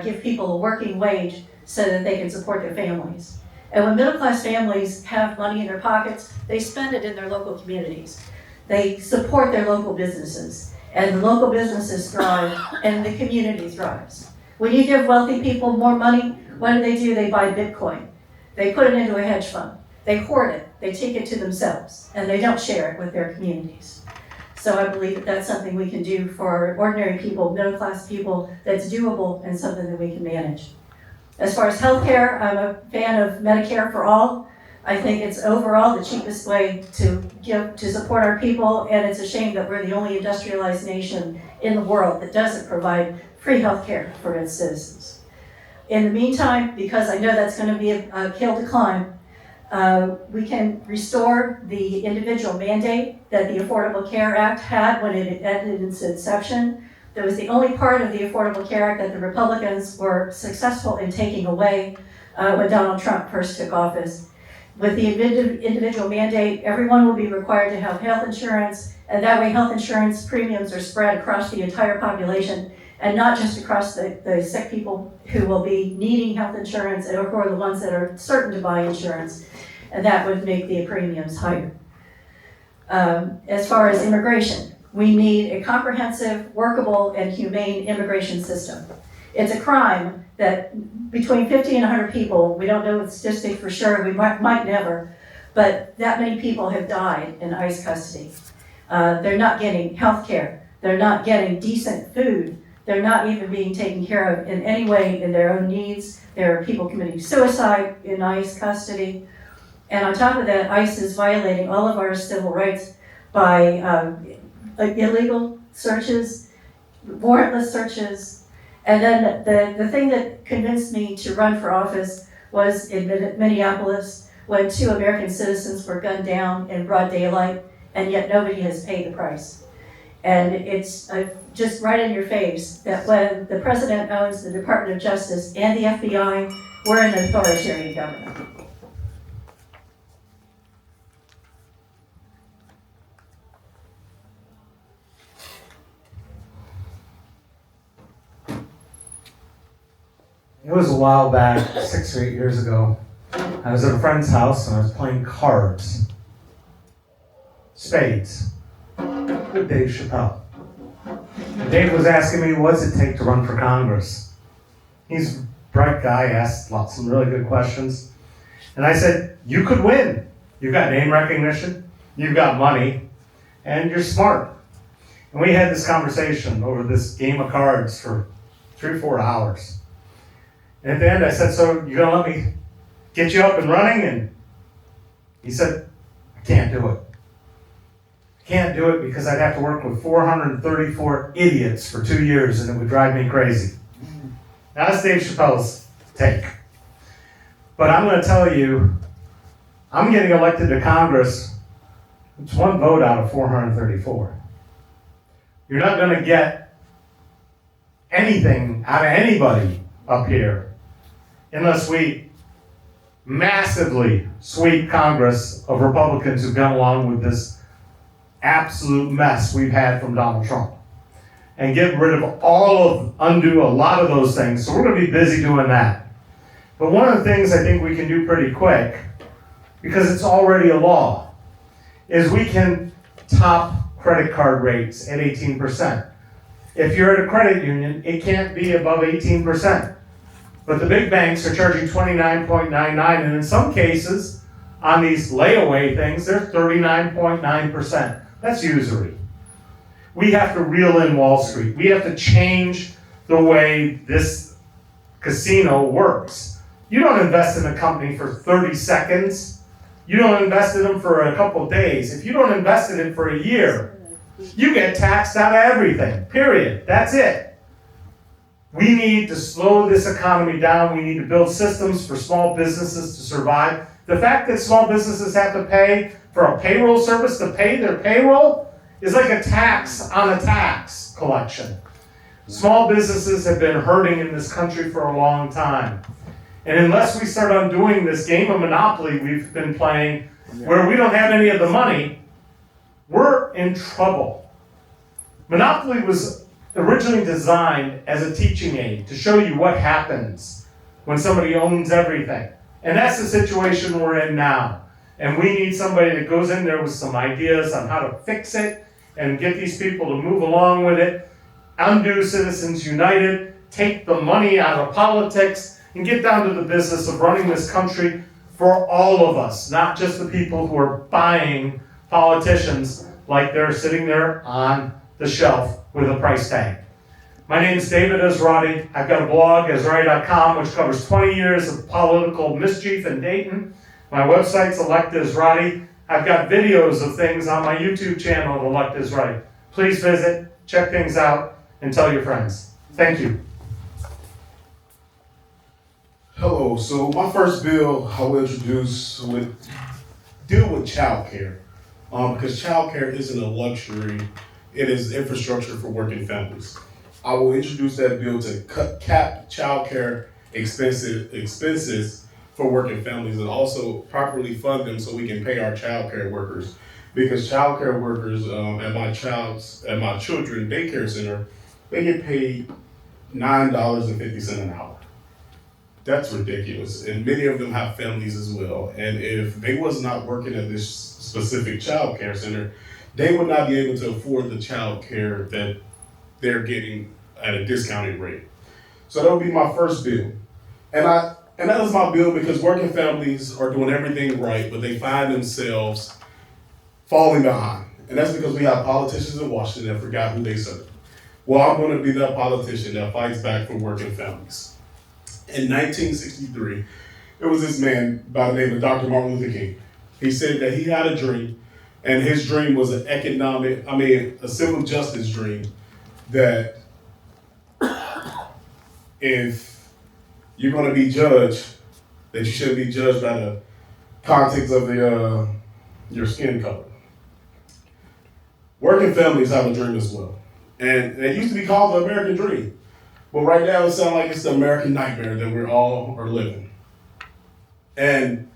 give people a working wage so that they can support their families. And when middle-class families have money in their pockets, they spend it in their local communities. They support their local businesses, and the local businesses thrive, and the community thrives. When you give wealthy people more money, what do? They buy Bitcoin. They put it into a hedge fund. They hoard it. They take it to themselves, and they don't share it with their communities. So I believe that that's something we can do for ordinary people, middle-class people, that's doable and something that we can manage. As far as healthcare, I'm a fan of Medicare for all. I think it's overall the cheapest way to support our people, and it's a shame that we're the only industrialized nation in the world that doesn't provide free healthcare for its citizens. In the meantime, because I know that's going to be a hill to climb, we can restore the individual mandate that the Affordable Care Act had when it ended its inception. That was the only part of the Affordable Care Act that the Republicans were successful in taking away when Donald Trump first took office. With the individual mandate, everyone will be required to have health insurance, and that way health insurance premiums are spread across the entire population and not just across the sick people who will be needing health insurance or the ones that are certain to buy insurance, and that would make the premiums higher. As far as immigration, we need a comprehensive, workable, and humane immigration system. It's a crime that between 50 and 100 people, we don't know the statistic for sure, we might never, but that many people have died in ICE custody. They're not getting health care, they're not getting decent food, they're not even being taken care of in any way in their own needs. There are people committing suicide in ICE custody. And on top of that, ICE is violating all of our civil rights by illegal searches, warrantless searches. And then the thing that convinced me to run for office was in Minneapolis when 2 American citizens were gunned down in broad daylight, and yet nobody has paid the price. And it's just right in your face that when the president owns the Department of Justice and the FBI, we're an authoritarian government. It was a while back, 6 or 8 years ago. I was at a friend's house and I was playing cards. Spades. With Dave Chappelle. And Dave was asking me, what's it take to run for Congress? He's a bright guy, asked some really good questions. And I said, you could win. You've got name recognition, you've got money, and you're smart. And we had this conversation over this game of cards for 3 or 4 hours. And at the end I said, so you're gonna let me get you up and running? And he said, I can't do it. I can't do it because I'd have to work with 434 idiots for 2 years and it would drive me crazy. Now that's Dave Chappelle's take. But I'm gonna tell you, I'm getting elected to Congress. It's 1 vote out of 434. You're not gonna get anything out of anybody up here unless we massively sweep Congress of Republicans who've gone along with this absolute mess we've had from Donald Trump and get rid of undo a lot of those things. So we're going to be busy doing that. But one of the things I think we can do pretty quick, because it's already a law, is we can top credit card rates at 18%. If you're at a credit union, it can't be above 18%. But the big banks are charging 29.99, and in some cases, on these layaway things, they're 39.9%. That's usury. We have to reel in Wall Street. We have to change the way this casino works. You don't invest in a company for 30 seconds. You don't invest in them for a couple of days. If you don't invest in it for a year, you get taxed out of everything, period. That's it. We need to slow this economy down. We need to build systems for small businesses to survive. The fact that small businesses have to pay for a payroll service to pay their payroll is like a tax on a tax collection. Small businesses have been hurting in this country for a long time. And unless we start undoing this game of Monopoly we've been playing, where we don't have any of the money, we're in trouble. Monopoly was originally designed as a teaching aid to show you what happens when somebody owns everything. And that's the situation we're in now. And we need somebody that goes in there with some ideas on how to fix it and get these people to move along with it, undo Citizens United, take the money out of politics, and get down to the business of running this country for all of us, not just the people who are buying politicians like they're sitting there on the shelf with a price tag. My name is David Esrati. I've got a blog, Esrati.com, which covers 20 years of political mischief in Dayton. My website's Elect Esrati. I've got videos of things on my YouTube channel at Elect Esrati. Please visit, check things out, and tell your friends. Thank you. Hello, so my first bill I will introduce would deal with child care. Because child care isn't a luxury, it is infrastructure for working families. I will introduce that bill to cap child care expenses for working families and also properly fund them so we can pay our child care workers. Because child care workers at my children daycare center, they get paid $9.50 an hour. That's ridiculous. And many of them have families as well. And if they was not working at this specific child care center, they would not be able to afford the child care that they're getting at a discounted rate. So that would be my first bill. And that is my bill because working families are doing everything right, but they find themselves falling behind. And that's because we have politicians in Washington that forgot who they serve. Well, I'm going to be that politician that fights back for working families. In 1963, it was this man by the name of Dr. Martin Luther King. He said that he had a dream, and his dream was a civil justice dream, that if you're going to be judged, that you shouldn't be judged by the context of your skin color. Working families have a dream as well. And it used to be called the American dream. But right now it sounds like it's the American nightmare that we all are living. And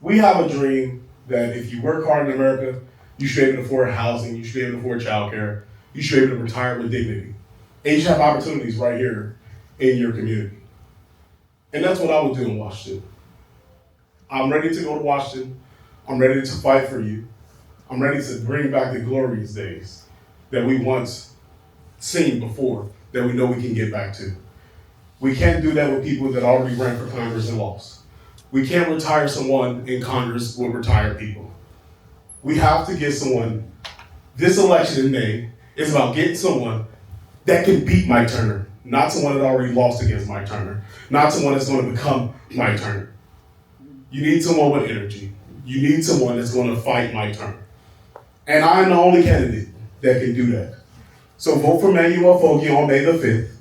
we have a dream that if you work hard in America, you should be able to afford housing, you should be able to afford childcare, you should be able to retire with dignity. And you should have opportunities right here in your community. And that's what I would do in Washington. I'm ready to go to Washington. I'm ready to fight for you. I'm ready to bring back the glorious days that we once seen before, that we know we can get back to. We can't do that with people that already ran for Congress and lost. We can't retire someone in Congress with retired people. We have to get someone, this election in May is about getting someone that can beat Mike Turner, not someone that already lost against Mike Turner, not someone that's going to become Mike Turner. You need someone with energy. You need someone that's going to fight Mike Turner. And I'm the only candidate that can do that. So vote for Manuel Foggie on May the 5th.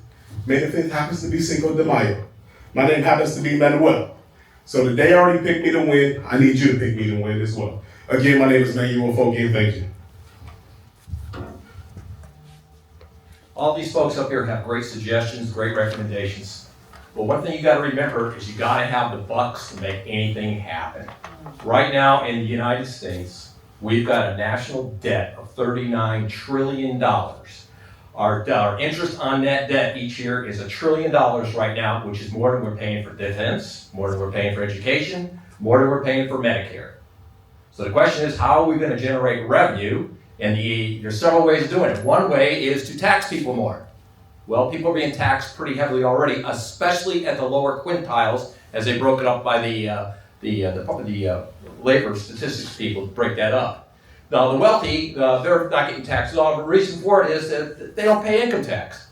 May the 5th happens to be Cinco de Mayo. My name happens to be Manuel. So the day already picked me to win, I need you to pick me to win as well. Again, my name is Manuel Foggie, and thank you. All these folks up here have great suggestions, great recommendations. But one thing you gotta remember is you gotta have the bucks to make anything happen. Right now in the United States, we've got a national debt of $39 trillion. Our interest on that debt each year is $1 trillion right now, which is more than we're paying for defense, more than we're paying for education, more than we're paying for Medicare. So the question is, how are we gonna generate revenue? And there's several ways of doing it. One way is to tax people more. Well, people are being taxed pretty heavily already, especially at the lower quintiles, as they broke it up by the labor statistics people to break that up. Now, the wealthy, they're not getting taxed at all. The reason for it is that they don't pay income tax.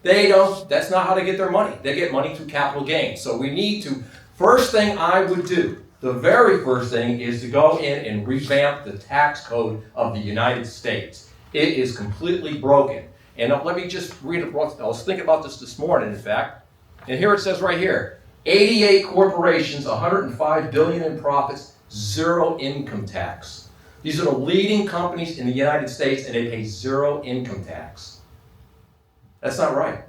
That's not how they get their money. They get money through capital gains. So we need to, first thing I would do, the very first thing is to go in and revamp the tax code of the United States. It is completely broken. And let me just read it. I was thinking about this morning, in fact. And here it says right here, 88 corporations, 105 billion in profits, 0 income tax. These are the leading companies in the United States, and they pay 0 income tax. That's not right.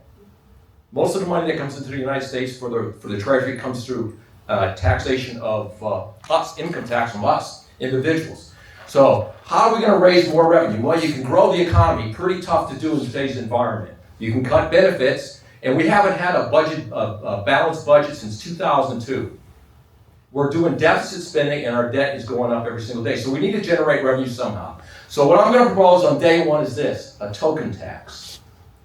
Most of the money that comes into the United States for the Treasury comes through taxation of us, income tax from us, individuals. So how are we going to raise more revenue? Well, you can grow the economy, pretty tough to do in today's environment. You can cut benefits, and we haven't had a balanced budget since 2002. We're doing deficit spending, and our debt is going up every single day. So we need to generate revenue somehow. So what I'm going to propose on day one is this, a token tax.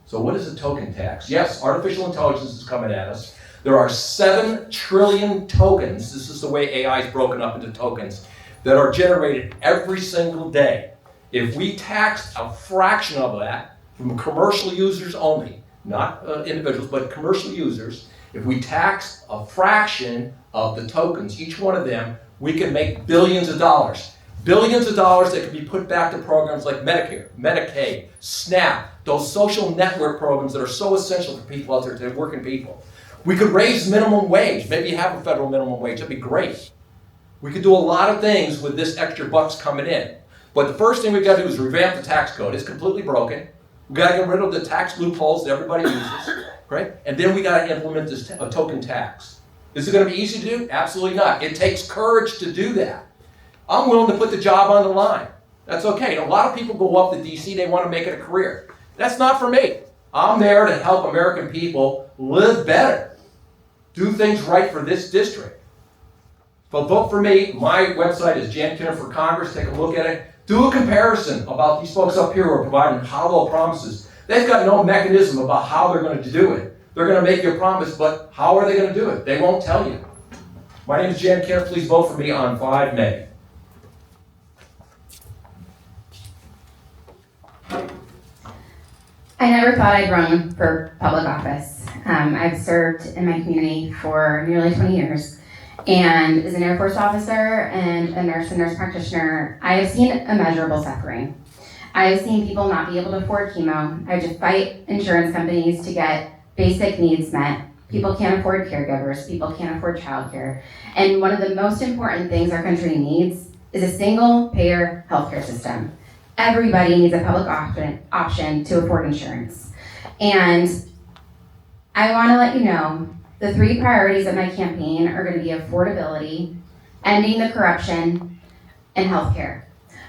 So what is a token tax? Yes, artificial intelligence is coming at us. There are 7 trillion tokens, this is the way AI is broken up into tokens, that are generated every single day. If we taxed a fraction of that from commercial users only, not individuals, but commercial users, if we taxed a fraction of the tokens, each one of them, we can make billions of dollars. Billions of dollars that can be put back to programs like Medicare, Medicaid, SNAP, those social network programs that are so essential for people out there, to working people. We could raise minimum wage, maybe have a federal minimum wage, that'd be great. We could do a lot of things with this extra bucks coming in. But the first thing we've got to do is revamp the tax code. It's completely broken. We've got to get rid of the tax loopholes that everybody uses, right? And then we got to implement this token tax. Is it going to be easy to do? Absolutely not. It takes courage to do that. I'm willing to put the job on the line. That's okay. A lot of people go up to DC, they want to make it a career. That's not for me. I'm there to help American people live better, do things right for this district. So vote for me. My website is Jan Kinner for Congress. Take a look at it. Do a comparison about these folks up here who are providing hollow promises. They've got no mechanism about how they're going to do it. They're going to make you a promise, but how are they going to do it? They won't tell you. My name is Jan Kinner. Please vote for me on 5 May. I never thought I'd run for public office. I've served in my community for nearly 20 years. And as an Air Force officer and a nurse and nurse practitioner, I have seen immeasurable suffering. I have seen people not be able to afford chemo. I have to fight insurance companies to get basic needs met. People can't afford caregivers. People can't afford childcare. And one of the most important things our country needs is a single-payer healthcare system. Everybody needs a public option to afford insurance. And I want to let you know the 3 priorities of my campaign are going to be affordability, ending the corruption, and healthcare.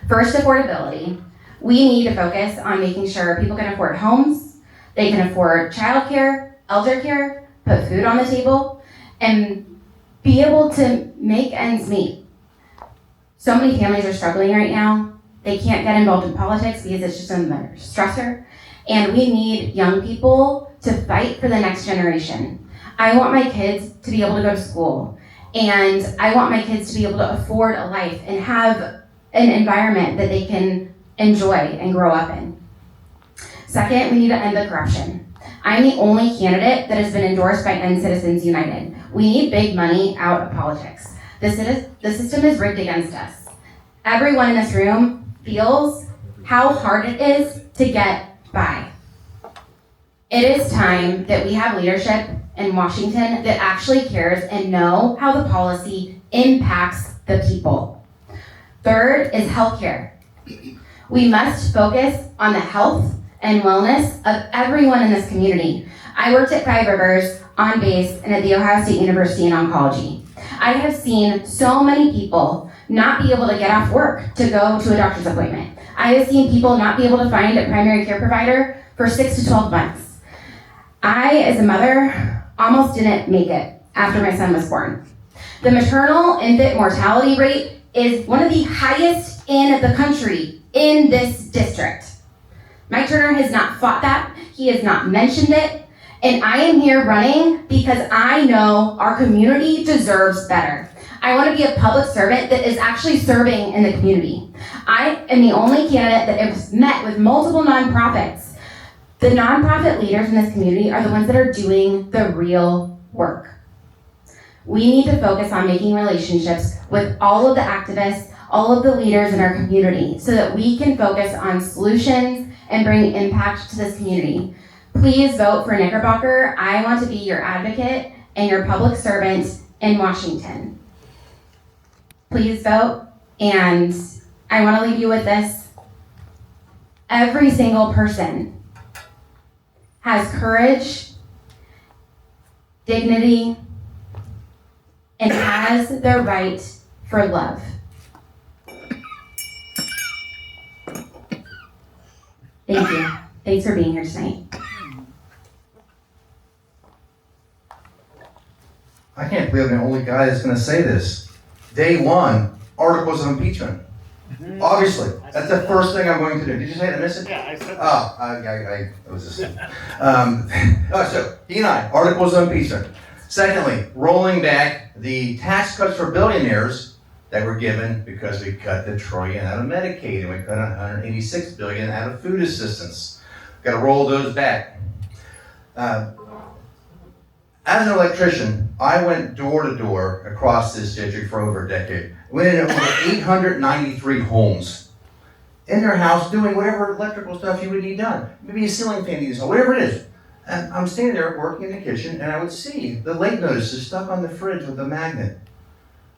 First, affordability. We need to focus on making sure people can afford homes, they can afford childcare, elder care, put food on the table, and be able to make ends meet. So many families are struggling right now. They can't get involved in politics because it's just another stressor. And we need young people to fight for the next generation. I want my kids to be able to go to school. And I want my kids to be able to afford a life and have an environment that they can enjoy and grow up in. Second, we need to end the corruption. I'm the only candidate that has been endorsed by End Citizens United. We need big money out of politics. The system is rigged against us. Everyone in this room feels how hard it is to get by. It is time that we have leadership in Washington that actually cares and know how the policy impacts the people. Third is healthcare. We must focus on the health and wellness of everyone in this community. I worked at 5 Rivers on base and at The Ohio State University in oncology. I have seen so many people not be able to get off work to go to a doctor's appointment. I have seen people not be able to find a primary care provider for 6 to 12 months. I, as a mother, almost didn't make it after my son was born. The maternal infant mortality rate is one of the highest in the country in this district. Mike Turner has not fought that. He has not mentioned it. And I am here running because I know our community deserves better. I want to be a public servant that is actually serving in the community. I am the only candidate that has met with multiple nonprofits. The nonprofit leaders in this community are the ones that are doing the real work. We need to focus on making relationships with all of the activists, all of the leaders in our community, so that we can focus on solutions and bring impact to this community. Please vote for Knickerbocker. I want to be your advocate and your public servant in Washington. Please vote, and I want to leave you with this. Every single person has courage, dignity, and has the right for love. Thank you. Thanks for being here tonight. I can't believe I'm the only guy that's going to say this. Day 1, articles of impeachment. Obviously, that's the first thing I'm going to do. Did you say that? I missed it? Yeah, I said that. Oh, I was just so he and I, articles of impeachment. Secondly, rolling back the tax cuts for billionaires that were given because we cut $1 trillion out of Medicaid and we cut $186 billion out of food assistance. Got to roll those back. As an electrician, I went door to door across this district for over a decade. Went into over 893 homes in their house doing whatever electrical stuff you would need done. Maybe a ceiling fan needs, whatever it is. And I'm standing there working in the kitchen and I would see the late notices stuck on the fridge with a magnet.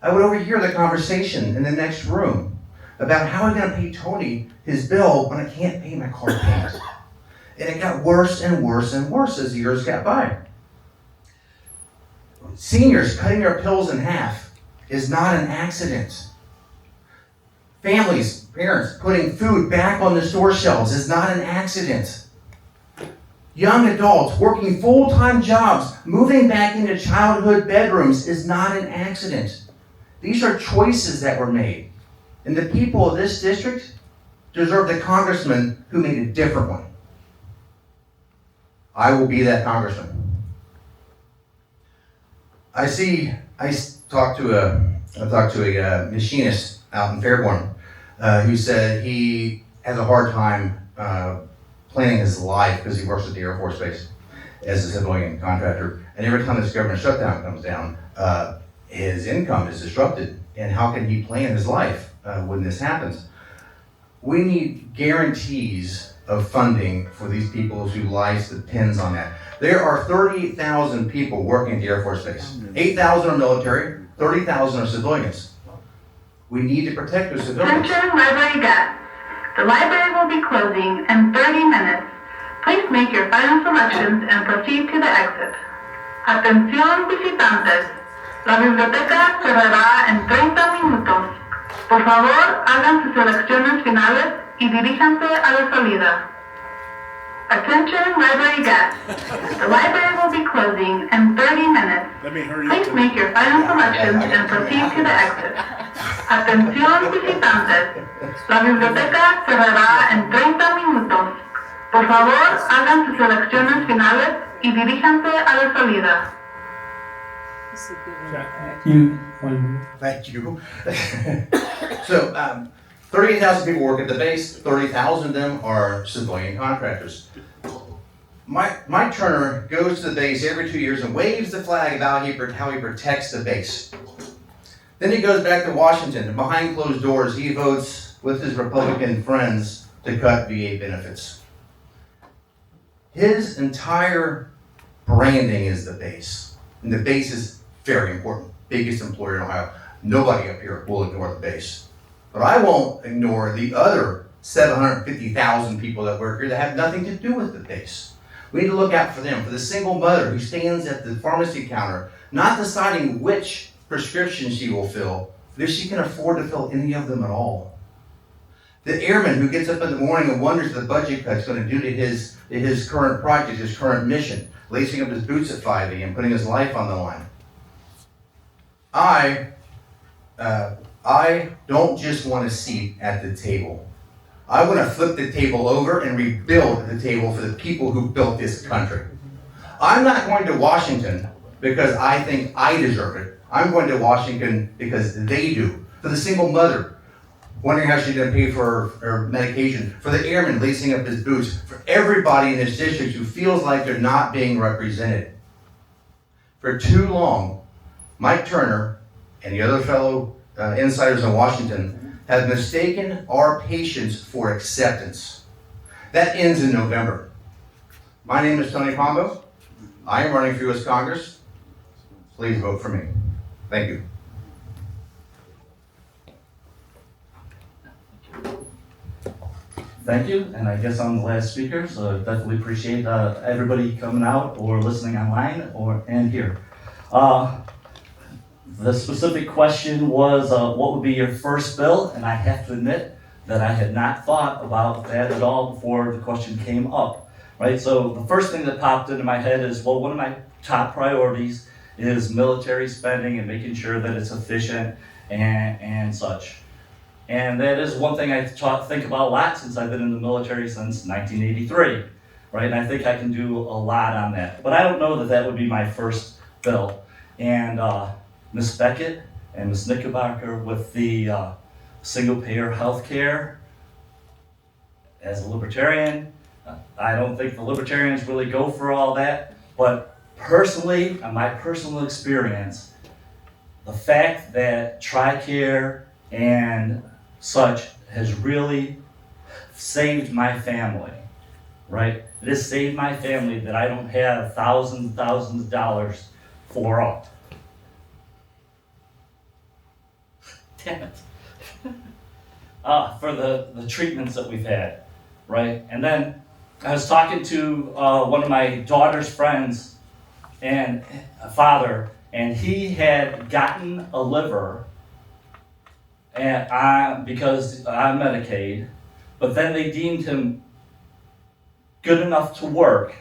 I would overhear the conversation in the next room about how I'm going to pay Tony his bill when I can't pay my car payment. And it got worse and worse and worse as the years got by. Seniors cutting their pills in half is not an accident. Families, parents putting food back on the store shelves is not an accident. Young adults working full-time jobs, moving back into childhood bedrooms is not an accident. These are choices that were made. And the people of this district deserve the congressman who made a different one. I will be that congressman. I talked to a machinist out in Fairborn who said he has a hard time planning his life because he works at the Air Force Base as a civilian contractor. And every time this government shutdown comes down, his income is disrupted. And how can he plan his life when this happens? We need guarantees of funding for these people whose lives depends on that. There are 38,000 people working at the Air Force Base. 8,000 are military, 30,000 are civilians. We need to protect those civilians. Attention library guests. The library will be closing in 30 minutes. Please make your final selections and proceed to the exit. Atención visitantes. La biblioteca cerrará en 30 minutos. Por favor, hagan sus selecciones finales y diríjanse a la salida. Attention library guests. The library will be closing in 30 minutes. Please make your final selections and proceed to the exit. Atención visitantes. La biblioteca cerrará en 30 minutos. Por favor, hagan sus selecciones finales y diríjanse a la salida. Thank you. So, 38,000 people work at the base, 30,000 of them are civilian contractors. Mike Turner goes to the base every 2 years and waves the flag about how he protects the base. Then he goes back to Washington, and behind closed doors, he votes with his Republican friends to cut VA benefits. His entire branding is the base, and the base is very important. Biggest employer in Ohio. Nobody up here will ignore the base. But I won't ignore the other 750,000 people that work here that have nothing to do with the base. We need to look out for them, for the single mother who stands at the pharmacy counter, not deciding which prescription she will fill, but if she can afford to fill any of them at all. The airman who gets up in the morning and wonders what the budget cut's going to do to his current project, his current mission, lacing up his boots at 5 a.m., putting his life on the line. I don't just want a seat at the table. I want to flip the table over and rebuild the table for the people who built this country. I'm not going to Washington because I think I deserve it. I'm going to Washington because they do. For the single mother, wondering how she's going to pay for her medication. For the airman lacing up his boots. For everybody in this district who feels like they're not being represented. For too long, Mike Turner and the other fellow insiders in Washington have mistaken our patience for acceptance. That ends in November. My name is Tony Pombo. I am running for U.S. Congress. Please vote for me. Thank you. Thank you, and I guess I'm the last speaker, so definitely appreciate everybody coming out or listening online and here. The specific question was, what would be your first bill? And I have to admit that I had not thought about that at all before the question came up, right? So the first thing that popped into my head is, well, one of my top priorities is military spending and making sure that it's efficient and such. And that is one thing I think about a lot since I've been in the military since 1983, right? And I think I can do a lot on that. But I don't know that that would be my first bill. And Ms. Beckett and Ms. Knickerbocker with the single-payer health care. As a Libertarian, I don't think the Libertarians really go for all that, but personally, in my personal experience, the fact that TRICARE and such has really saved my family, right? It has saved my family that I don't have thousands and thousands of dollars for all. Damn it. For the treatments that we've had, right? And then I was talking to one of my daughter's friends and a father, and he had gotten a liver because I'm Medicaid, but then they deemed him good enough to work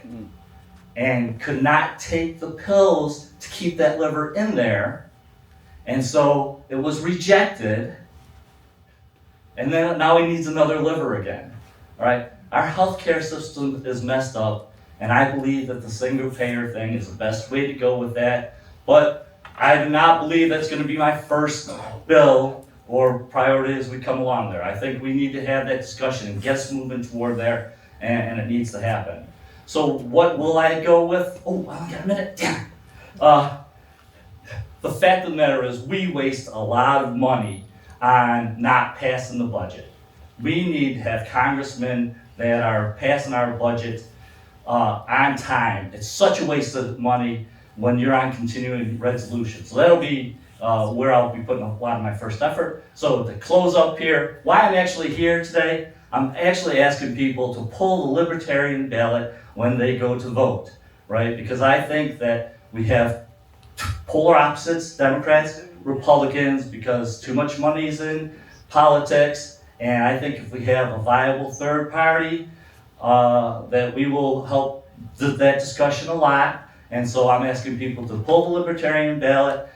and could not take the pills to keep that liver in there, and so it was rejected, and then now he needs another liver again. All right, our healthcare system is messed up, and I believe that the single payer thing is the best way to go with that, but I do not believe that's going to be my first bill or priority as we come along there. I think we need to have that discussion and get us moving toward there, and it needs to happen. So what will I go with? Oh, I only got a minute, damn. The fact of the matter is we waste a lot of money on not passing the budget. We need to have congressmen that are passing our budget on time. It's such a waste of money when you're on continuing resolutions. So that'll be where I'll be putting a lot of my first effort. So to close up here, why I'm actually here today, I'm actually asking people to pull the Libertarian ballot when they go to vote, right? Because I think that we have polar opposites, Democrats, Republicans, because too much money is in politics. And I think if we have a viable third party, that we will help that discussion a lot. And so I'm asking people to pull the Libertarian ballot.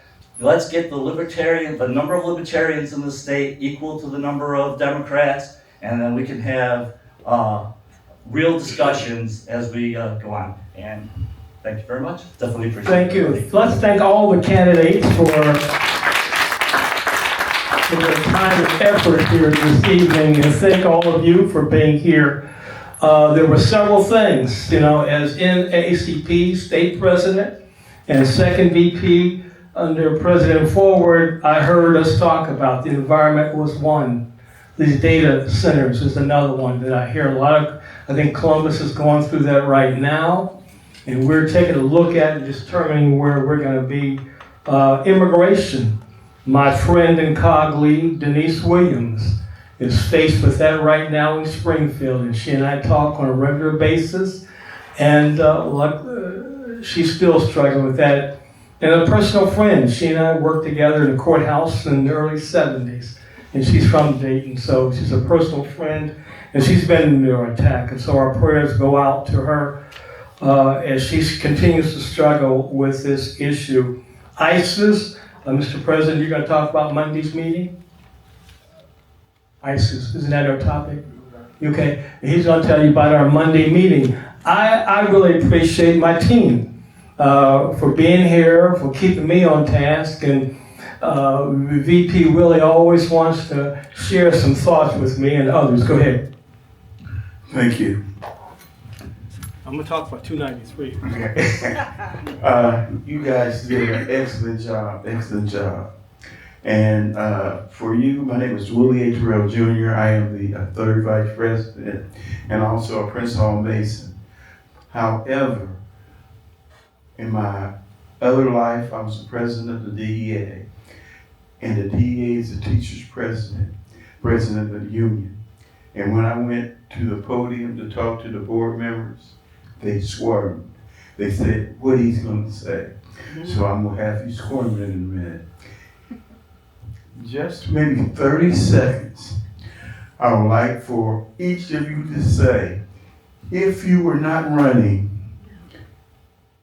Let's get the number of Libertarians in the state equal to the number of Democrats, and then we can have real discussions as we go on. And thank you very much. Definitely appreciate it. Thank you. Let's thank all the candidates for their time and effort here this evening, and thank all of you for being here. There were several things, as NAACP state president and second VP under President Forward, I heard us talk about the environment was one. These data centers is another one that I hear a lot of. I think Columbus is going through that right now, and we're taking a look at and determining where we're going to be. Immigration. My friend and colleague, Denise Williams, is faced with that right now in Springfield, and she and I talk on a regular basis, and she's still struggling with that. And a personal friend, she and I worked together in the courthouse in the early 70s, and she's from Dayton, so she's a personal friend, and she's been under attack, and so our prayers go out to her as she continues to struggle with this issue. ISIS, Mr. President, you're going to talk about Monday's meeting? ISIS, isn't that our topic? Okay, he's going to tell you about our Monday meeting. I really appreciate my team for being here, for keeping me on task, and VP really always wants to share some thoughts with me and others. Go ahead. Thank you. I'm gonna talk about 293. You guys did an excellent job. And for you, my name is Willie H. Terrell Jr. I am the third vice president and also a Prince Hall Mason. However, in my other life, I was the president of the DEA. And the DEA is the teacher's president of the union. And when I went to the podium to talk to the board members, they squirmed. They said, what he's gonna say. So I'm gonna have you squirming in a minute. Just maybe 30 seconds, I would like for each of you to say, if you were not running,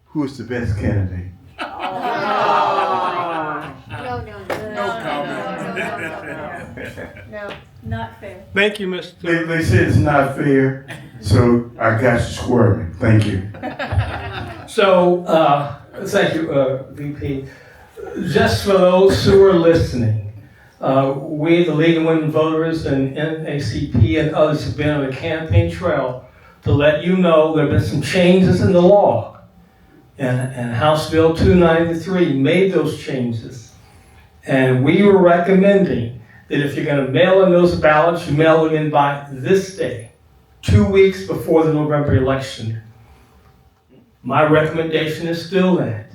who is the best candidate? No, not fair. Thank you, Mr. They said it's not fair, so I got you squirming. Thank you. So, thank you, VP. Just for those who are listening, we, the League of Women Voters and NAACP and others have been on the campaign trail to let you know there have been some changes in the law. And House Bill 293 made those changes. And we were recommending that if you're going to mail in those ballots, you mail them in by this day, 2 weeks before the November election. My recommendation is still that.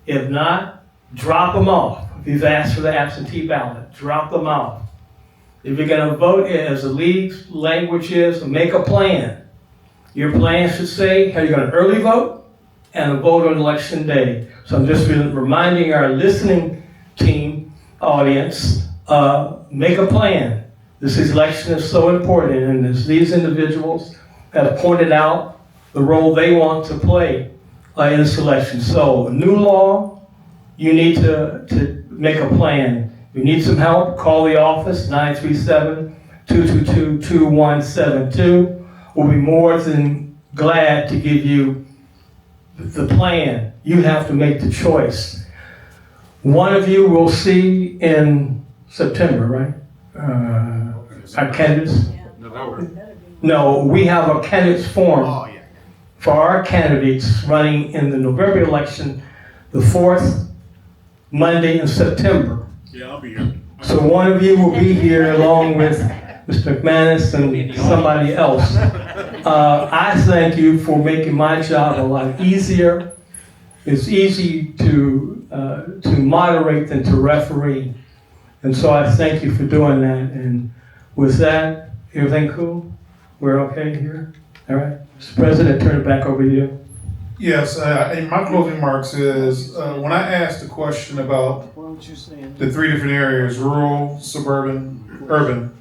If not, drop them off. If you've asked for the absentee ballot, drop them off. If you're going to vote, as the league's language is, make a plan. Your plan should say, are you going to early vote and a vote on election day. So I'm just reminding our listening team, audience, make a plan. This election is so important, and as these individuals have pointed out the role they want to play in this election. So, a new law, you need to make a plan. If you need some help, call the office, 937-222-2172. We'll be more than glad to give you the plan. You have to make the choice. One of you we'll see in September, right? Our candidates? No, we have a candidates forum for our candidates running in the November election, the 4th Monday in September. Yeah, I'll be here. So one of you will be here along with Mr. McMasters and somebody else. I thank you for making my job a lot easier. It's easy to moderate than to referee. And so I thank you for doing that. And with that, everything cool? We're okay here? All right. Mr. President, turn it back over to you. Yes, and my closing remarks is, when I asked the question about the three different areas, rural, suburban, urban,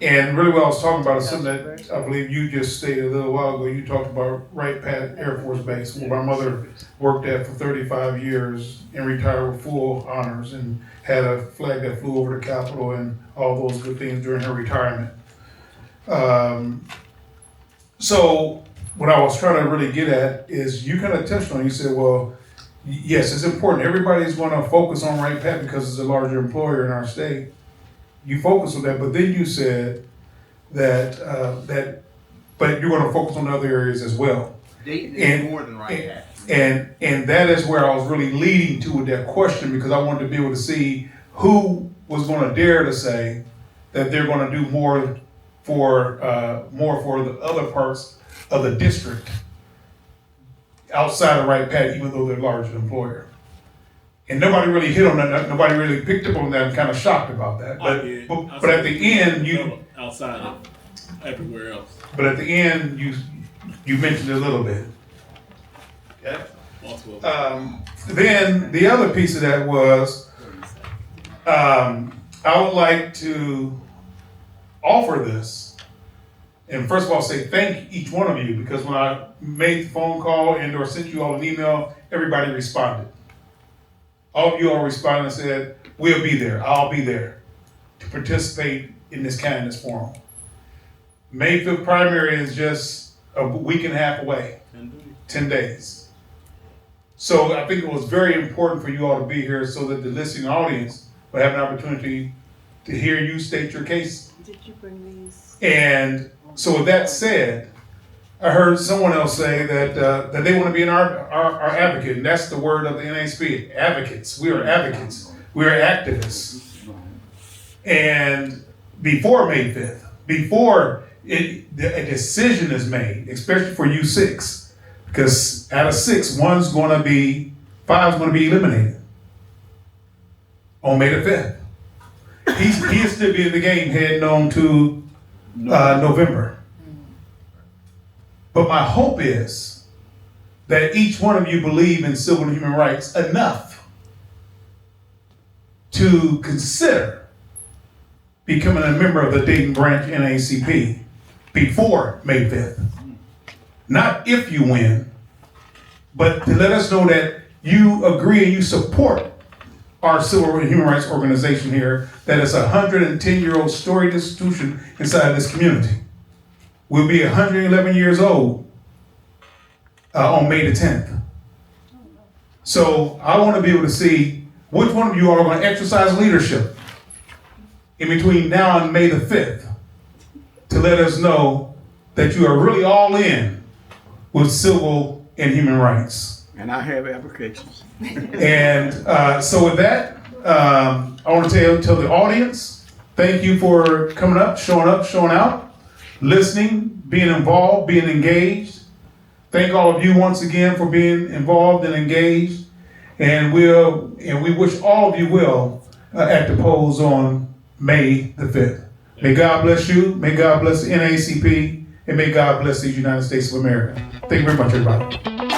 and really what I was talking about is something that I believe you just stated a little while ago. You talked about Wright Pat Air Force Base, where my mother worked at for 35 years and retired with full honors and had a flag that flew over the Capitol and all those good things during her retirement. So what I was trying to really get at is you kind of touched on it. You said, well, yes, it's important. Everybody's going to focus on Wright Pat because it's a larger employer in our state. You focus on that, but then you said that but you're going to focus on other areas as well. Dayton is more than Wright Pat. And that is where I was really leading to with that question, because I wanted to be able to see who was going to dare to say that they're going to do more for the other parts of the district outside of Wright Pat, even though they're a larger employer. And nobody really hit on that. Nobody really picked up on that. I'm kind of shocked about that. But at the end, outside of everywhere else. But at the end, you mentioned it a little bit. Okay. Then the other piece of that was, I would like to offer this, and first of all, say thank each one of you, because when I made the phone call and or sent you all an email, everybody responded. All of you all responded and said, we'll be there, I'll be there to participate in this candidates forum. May 5th primary is just a week and a half away, 10 days. So I think it was very important for you all to be here so that the listening audience will have an opportunity to hear you state your case. Did you bring these? And so with that said, I heard someone else say that they want to be our advocate, and that's the word of the NAACP, advocates. We are advocates. We are activists. And before May 5th, before a decision is made, especially for you 6, because out of 6, 5 is going to be eliminated on May the 5th. He'll still be in the game heading on to November. But my hope is that each one of you believe in civil and human rights enough to consider becoming a member of the Dayton branch NAACP before May 5th. Not if you win, but to let us know that you agree and you support our civil and human rights organization here, that is a 110-year-old storied institution inside this community. We'll be 111 years old on May the 10th. So I want to be able to see which one of you are going to exercise leadership in between now and May the 5th to let us know that you are really all in with civil and human rights. And I have applications. And so with that, I want to tell the audience, thank you for coming up, showing out, listening, being involved, being engaged. Thank all of you once again for being involved and engaged. And we wish all of you well at the polls on May the 5th. May God bless you. May God bless the NAACP. and may God bless the United States of America. Thank you very much, everybody.